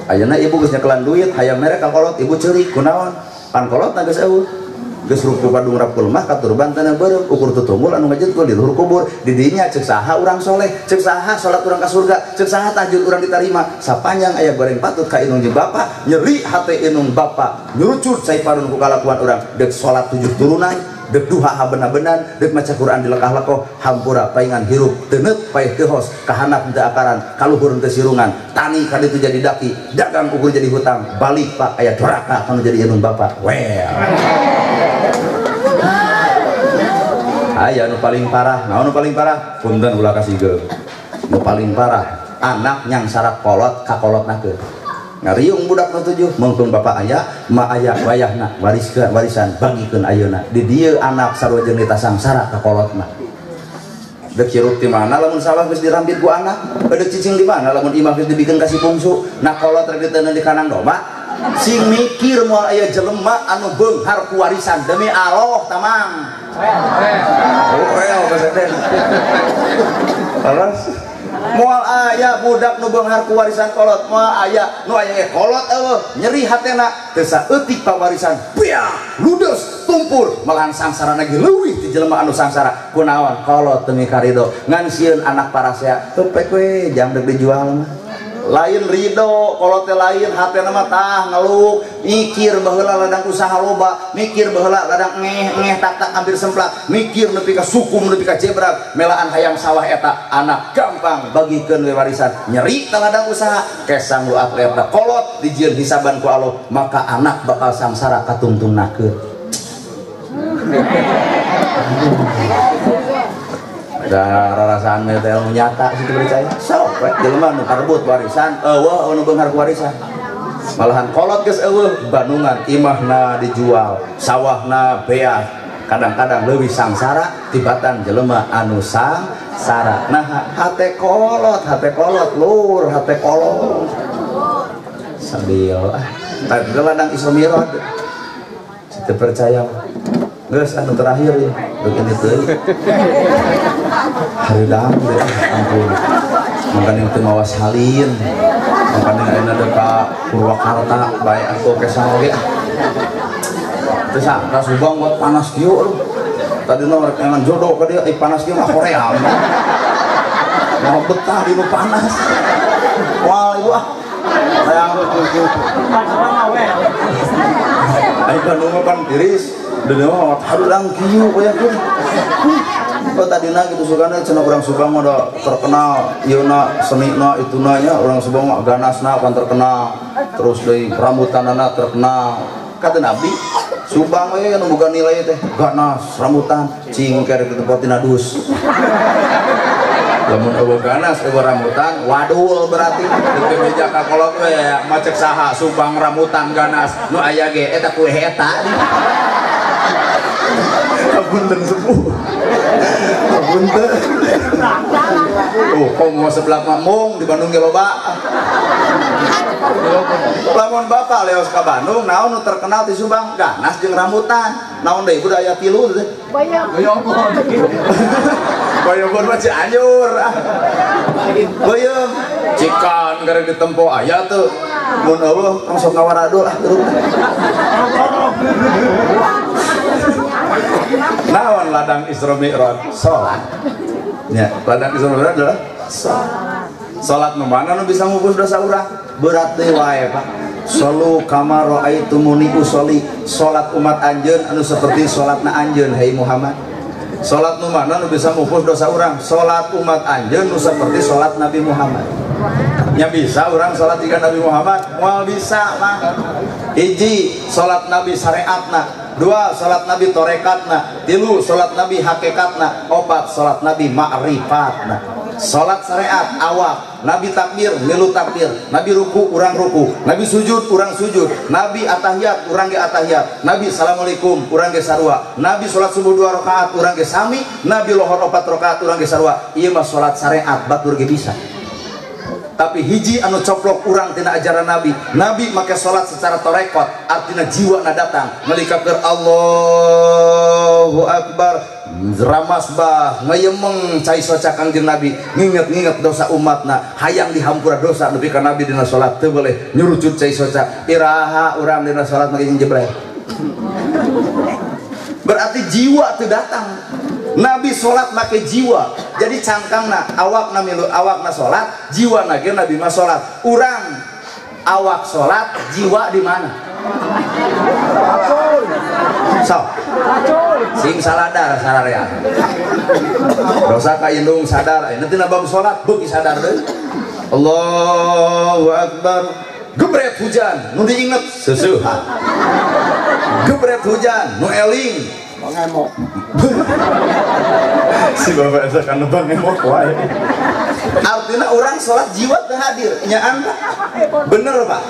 [SPEAKER 1] ayeuna ibu geus nyakelan duit hayang mere ka kolot ibu ceurik kunaon pan kolotna geus eueuh geus ruku padung rapkeul mah katurban teh beureum ukur tutumbul anu ngajengkeun di luhur kubur di dinya ceuk saha urang soleh ceuk saha salat urang ka surga ceuk saha tahajud urang ditarima sapanjang aya goreng patut ka inung jeung bapa nyeri hate inung bapa nyurucut cai parun ku kalakuan urang deuk salat 7 turunan deuk duha habeuna-beunan deuk maca Quran dilekah-lekoh hampura paingan hirup teu neut paeh teu hos kahanap teu akaran kaluhur teu sirungan tani ka ditu jadi daki dagang ukur jadi hutang balik Pak aya doraka anu jadi inung bapa well aya nu paling parah naon nu paling parah punten ulah kasih ge nu paling parah anak yang syarat kolot kakolot nakeun ngariung budak nu 7 mungkin bapak aya ma aya wayahna warisan bagikeun ayeuna di dieu anak sarua jeung ditasang syarat kakolotna dek hirup di mana lamun sawah geus dirambit ku anak dek cicing di mana lamun imah geus dibikeun ka si bungsu na kolot rek diteuneun di kanang domba sing mikir moal aya jelema anu beunghar ku warisan demi Allah tamang terus moal aya budak nu beunghar ku warisan kolot moal aya nu aya kolot eueuh nyeri hatena teu saeutik pawarisan biah ludes tumpur malahan sangsara lagi leuwih ti jelema anu sangsara kunaon kolot teu mikarido ngan sieun anak parasea tepek we jang deuk dijual lain ridho kolot teh lain hatena mah tah ngeluk mikir baheula ladang usaha loba mikir baheula ladang ngeh tak hampir semplak mikir nepi ka sukum nepi ka jebrak melaan hayang sawah eta anak gampang bagikeun we warisan nyeri tah ladang usaha kesang lu atletna kolot dijieun hisaban ku Allah maka anak bakal samsara katungtungnakeun rarasaan metel nyata situ percaya sok we jelema nu karebut warisan eueuh anu beunghar ku warisan malahan kolot geus eueuh bandungan imahna dijual sawahna beas kadang-kadang leuwih sangsara tibatan jelema anu sangsara nah hate kolot lur hate kolot sambil tadi ladang isomiro situ percaya geus anu terakhir ya begini teuing hari daham deh ampun makanya teu mawas halin makanya ayeuna teh ka Purwakarta bae aku kesang oge teu sangka Subang buat panas kieu tadi mah rek ngan jodoh ka dieu panas kieu mah Korea mau betah di nu panas wal ibu sayang ayo Bandung mah pan tiris deui mah hadulang kieu yakin oh tadina gitu sukana cenah urang Subang mah terkenal ieuna senina ituna nya urang Subang mah ganasna pan terkenal terus deui rambutanana terkenal kata Nabi Subang we anu boga nilai teh ganas rambutan cingker di tempat tinadus lamun eueuh ganas eueuh rambutan wadul berarti di meja ka kolot we macek saha Subang rambutan ganas nu aya ge eta kue eta punten sepuh punten kok mau sebelah mamung di Bandung ge loba lamun bapak leos ka Bandung naon nu terkenal di Subang ganas jeung rambutan naon deui budaya tilu teh Bayongon mah Cianjur Bayong cikan gara ditempo aya teu mun eueuh langsung ngawaradul naon ladang Isra Mi'raj salat nya ladang Isra Mi'raj adalah salat nu mana nu bisa ngubus dosa urang berat teh wae Pak sallu kama raaitumuni usolli salat umat anjeun anu seperti salatna anjeun hai Muhammad salat nu mana nu bisa ngubus dosa urang salat umat anjeun nu seperti salat Nabi Muhammad nya bisa urang salat jika Nabi Muhammad moal bisa mah hiji salat Nabi syariatna dua salat Nabi torekatna tilu salat Nabi hakikatna opat salat Nabi ma'rifatna salat syariat awak Nabi takbir milu takbir Nabi ruku urang ruku Nabi sujud urang sujud Nabi atahiyat urang ge atahiyat Nabi assalamualaikum urang ge sarua Nabi salat subuh 2 rakaat urang ge sami Nabi lohor 4 rakaat urang ge sarua ieu mah salat syariat batur ge bisa tapi hiji anu coplok urang tina ajaran Nabi make salat secara torekot artinya jiwa na datang ngalikakeun Allahu Akbar ramas bah ngayemeng cai soca Kangjeng Nabi nginget dosa umatna hayang dihampura dosa nepi ka Nabi dina salat teu boleh nyurucut cai soca iraha urang dina salat make jebleh berarti jiwa teu datang Nabi salat make jiwa jadi cangkangna awakna milu awakna salat jiwa nage Nabi mah salat urang awak salat jiwa di mana so sing saladar sararea dosa ka indung sadar nanti nabam salat beuki sadar deui Allahu Akbar gebret hujan nu diinget seusehan gebret hujan nu eling ngemok si bapak itu kan nebang ngemok wae artinya orang sholat jiwa teu hadir nya anda bener Pak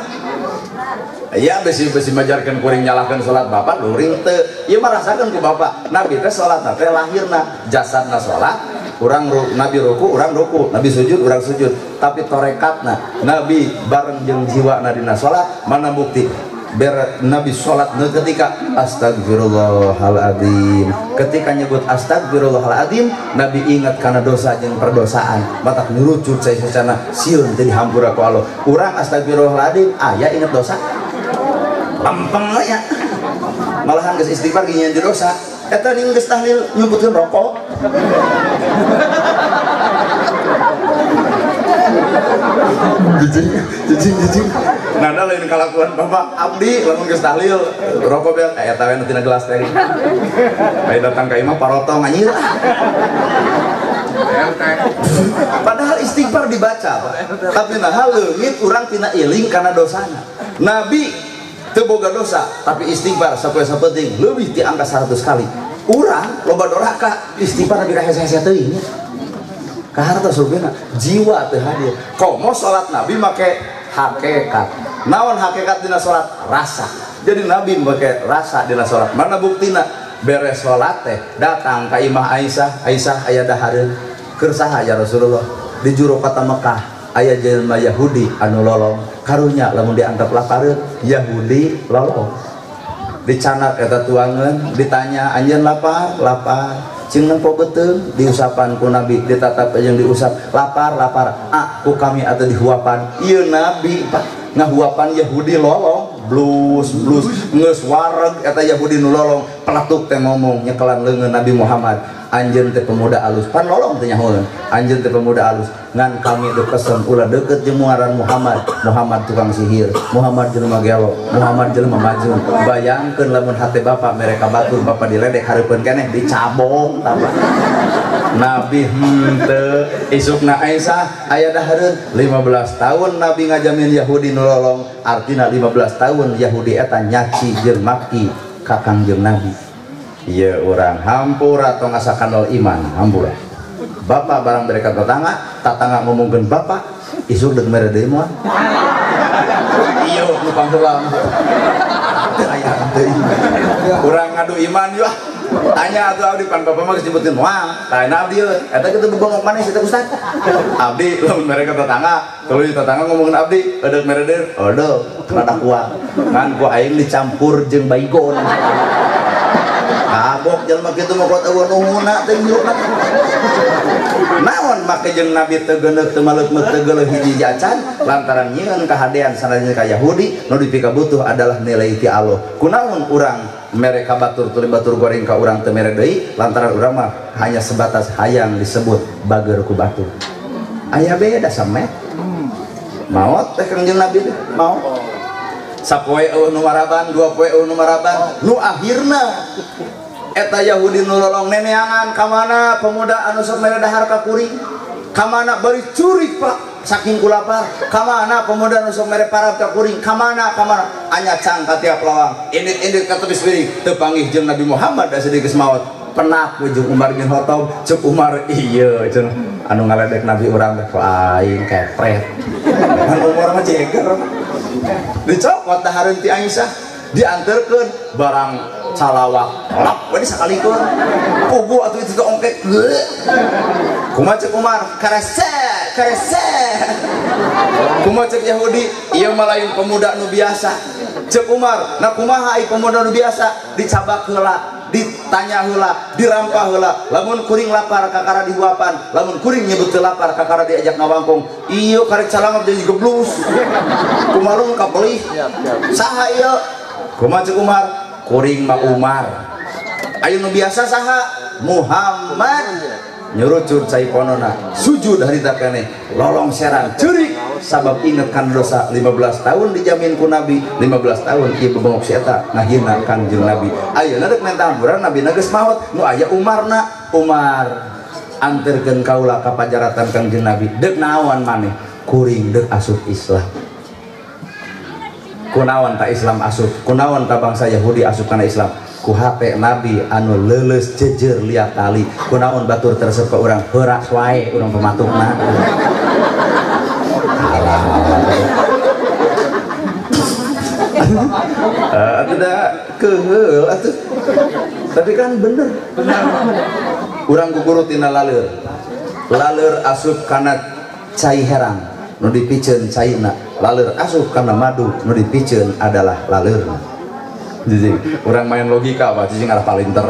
[SPEAKER 1] ya besi majarkan kuring nyalahkan sholat bapak luring teu ieu mah rasakeun ku bapak nabi teh sholat teh lahirna jasadna sholat urang nabi ruku urang ruku nabi sujud urang sujud tapi torekatna nabi bareng jeung jiwana dina sholat mana bukti ber nabi sholat ketika astagfirullahaladzim ketika nyebut astagfirullahaladzim nabi ingat karena dosa jeung perdosaan matak nurucut saya secara sieun teu dihampura ku Allah urang astagfirullahaladzim aya ingat dosa lempeng aya malahan geus istighfar ge nyeun dosa eta ning geus tahlil nyebutkeun rokok jijing nada lain kalakuan bapak abdi lamun geus tahlil rokok beak eta we nu tina gelas teh aya datang ka imah paroto nganyir padahal istighfar dibaca tapi nah leungit urang tina iling kana dosana nabi teu boga dosa tapi istighfar sapoe sapenting leuwih ti angka 100 kali urang loba doraka istighfar nabi ka hese-hese teuing kaharta surgana jiwa teu hadir komo salat nabi make hakikat naon hakikat dina salat rasa jadi nabi make rasa dina salat mana buktina beres salat teh datang ka imah Aisyah aya dahareun keur saha ya Rasulullah di juru kota Mekah aya jelema Yahudi anu lolong karunya lamun dianggap lapareun Yahudi lolong dicanak eta tuangan ditanya anjeun lapar cing nempo beteung diusapan ku nabi ditatap jeung diusap lapar ku kami atuh dihuapan ieu nabi Pak ngahuapan Yahudi lolong blus geus wareg eta Yahudi nu lolong pelatuk teh ngomong nyekelan leungeun Nabi Muhammad anjeun teh pemuda alus pan lolong teh nyahoeun anjeun teh pemuda alus ngan kami teu pesen ulah deukeut jeung muaran Muhammad tukang sihir Muhammad jelema gelo Muhammad jelema majnun bayangkeun lamun hate bapak mereka batur bapak diledek hareupeun keneh dicabong tambah Nabi henteu isukna Aisyah aya dahareun 15 tahun Nabi ngajamin Yahudi nu lolong artina 15 tahun Yahudi eta nyaci jeung maki ka Kangjeng Nabi iya orang hampura tong asa kandal iman hampura bapak barang mereka tatangga ngomongkeun bapak isuk deuk mere deui moal iya nu pangheula teu aya teuing urang ngadu iman yeuh tanya atuh abdi pan bapak mah geus nyebutkeun moal lain abdi yeuh eta kitu bebongok manis eta Ustaz abdi lamun mereka tatangga tuluy tatangga ngomongkeun abdi edeuk mere deui edeuk rada kuat ngan ku aing dicampur jeung baygon kabok jelema kitu mah kuat eueuh nuhuna teh nyuruna naon make jeung nabi teu geuneuk teu maleuk-maleuk teu geuleuh hiji jacan lantaran nyieun kahadean sanadina ka Yahudi nu dipika butuh adalah nilai ti Allah kunaon urang mere ka batur tuluy batur goreng ka urang teu mere deui lantaran urang mah hanya sebatas hayang disebut bager ku batur aya beda samet maot teh kangjeng nabi teh maot sapoe eueuh nu maraban dua poe eueuh nu maraban nu akhirna eta Yahudi nu lolong neneangan ka mana pemuda anu sok mere dahar ka kuring ka mana bari curig Pak saking kulapar ka mana pemuda anu sok mere parab ka kuring ka mana anya cang ka tiap lawang indit-indit ka tebis piring teu panggih jeung Nabi Muhammad da sedih geus maot penak jeung Umar bin Khattab ceuk Umar ieu cenah anu ngaledek Nabi urang teh aing kepret kan Umar mah jeger dicopot dahareun ti Aisyah dianterkeun barang calawak lap we sakalikeun pugu atuh itu ongkek kumaha ceuk Umar karese kumaha ceuk Yahudi ieu mah lain pemuda nu biasa ceuk Umar na kumaha ai pemuda nu biasa dicabak heula ditanya heula dirampah heula lamun kuring lapar kakara dihuapan lamun kuring nyebut teu lapar kakara diajak ngawangkung ieu karek calangap jadi geblus kumalung kabelih saha ieu kumaha ceuk Umar kuring mah Umar ayo nu biasa saha Muhammad nyurucut caiponona sujud harita keneh lolong serang ceurik sabab inget kan dosa 15 tahun dijamin ku Nabi 15 tahun ieu bebongok si eta ngahina Kangjeng Nabi ayeuna deuk menta hamburan Nabi geus maot nu aya Umarna Umar anterkeun kaula ka pajaratan Kangjeng Nabi deuk naon maneh kuring deuk asup Islam kunaon ta Islam asup kunaon ta bangsa Yahudi asup kana Islam ku HP Nabi anu leuleus jejer liat tali kunaon batur tersep ke urang heuras wae urang pematukna tidak keheul atuh tapi kan bener urang guguru tina laleur asup kana cai herang nu dipikeun caina laleur asup kana madu nu dipikeun adalah laleurna jadi urang main logika apa cicing arah palinter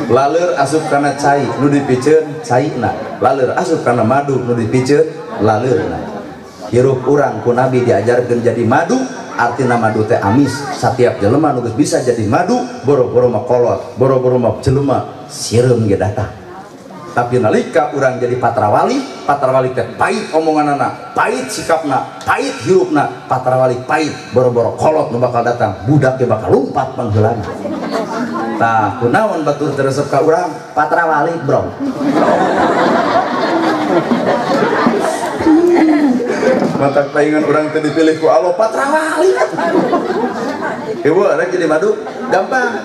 [SPEAKER 1] laleur asup kana cai nu dipikeun caina laleur asup kana madu nu dipikeun laleurna hirup urang ku Nabi diajarkeun jadi madu artina madu teh amis setiap jelema nu bisa jadi madu boro-boro mah kolot boro-boro mah jelema sireum ge datang tapi nalika urang jadi patrawali teh pahit omonganana pahit sikapna pahit hirupna patrawali pahit boro-boro kolot nu bakal datang budak ge bakal lumpat pangheulana tah kunaon batur teresep ka urang patrawali bro mata paingan orang tadi dipilih ku Allah patrawali ibu ada jadi madu gampang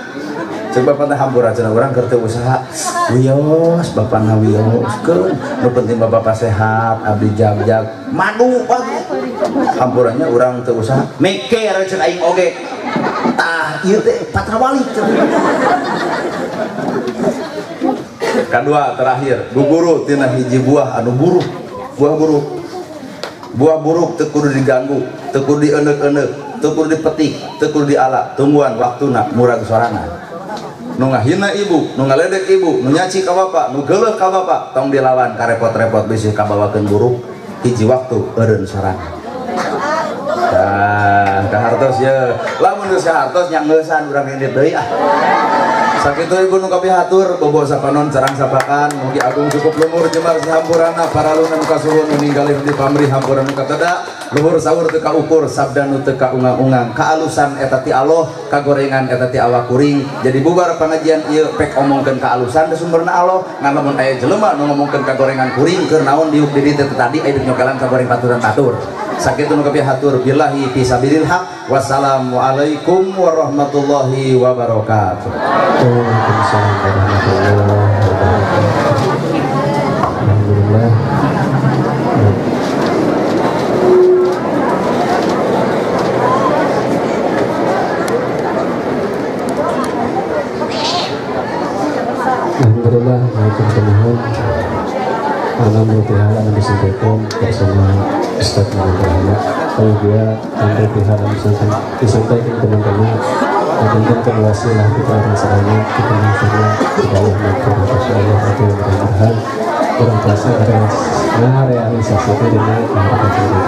[SPEAKER 1] coba pada hampura cenah orang kerja usaha wios bapak na wios keun nu penting bapak sehat abdi jag-jag madu pagi hampurannya orang teu usaha mikir ceuk aing oge tah ieu teh patrawali kedua terakhir guguru tina hiji buah anu buruk buah buruk teu kudu diganggu teu kudu dieneuk-eneuk teu kudu dipetik teu kudu diala tungguan waktuna murag sorana nu ngahina ibu nu ngaledek ibu nu nyaci ka bapak nu geuleuh ka bapak tong dilawan karepot-repot bisi kabawakeun buruk hiji waktu eureun sorana kahartos ya lamun geus kahartos nya ngeusan urang indit deui sakitu ibu nu kapihatur bobo sapanon carang sapakan mugi agung cukup lumur jemar sahampurana para lunan kasuhun nu ninggalin di pamrih hampuran nu kateda luhur sahur teu kaukur sabda nu teu kaungang-ungang kaalusan eta ti Allah kagorengan eta ti awak kuring jadi bubar pangajian ieu pek omongkeun kaalusan teh sumberna Allah ngan lamun aya jelema nu ngomongkeun kagorengan kuring keur naon diuk di dieu tadi aya nyokelan kagoreng paturan batur sakitu nu kapihatur billahi fisabilil haq wassalamualaikum warahmatullahi wabarakatuh.
[SPEAKER 2] Waalaikumsalam warahmatullahi wabarakatuh. Alhamdulillah. Alhamdulillah, waalaikumsalam. Alhamdulillah, anu disampaikan bersama Ustaz Muhammad. Kalau dia sampai pihak yang disampaikan teman-teman. Mungkin keluasilah kita rasanya kita mencoba bawah mencoba Allah itu mudah-mudahan kurang terasa ada realisasi dengan harapan kita.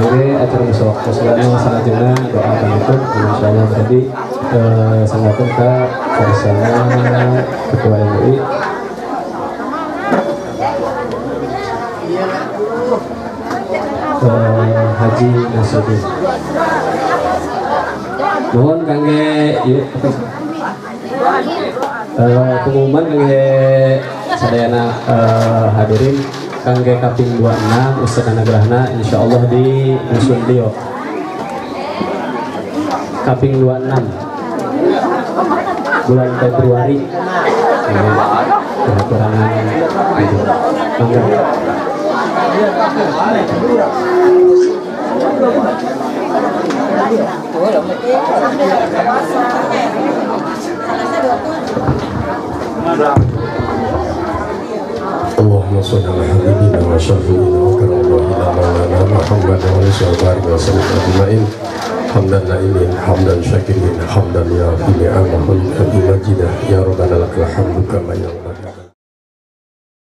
[SPEAKER 2] Oke, acara musuh musuhnya selanjutnya doa penutup insyaallah tadi sangatun ke bersama Ketua MUI Haji Nasruddin. Mohon kangge pengumuman kangge sadayana hadirin kangge kaping 26 Ustaz Anagrahna insyaallah di Musun Dio kaping 26 bulan Februari kekurangan itu
[SPEAKER 4] Allahumma sholli ala habibina wa syafi'ina wa karamina maulana Muhammad wa ala alihi wa sallam ajma'in hamdan na'imin hamdan syakirin hamdan ya fi ni'amah wa majidah ya rabbana lakal hamdu kama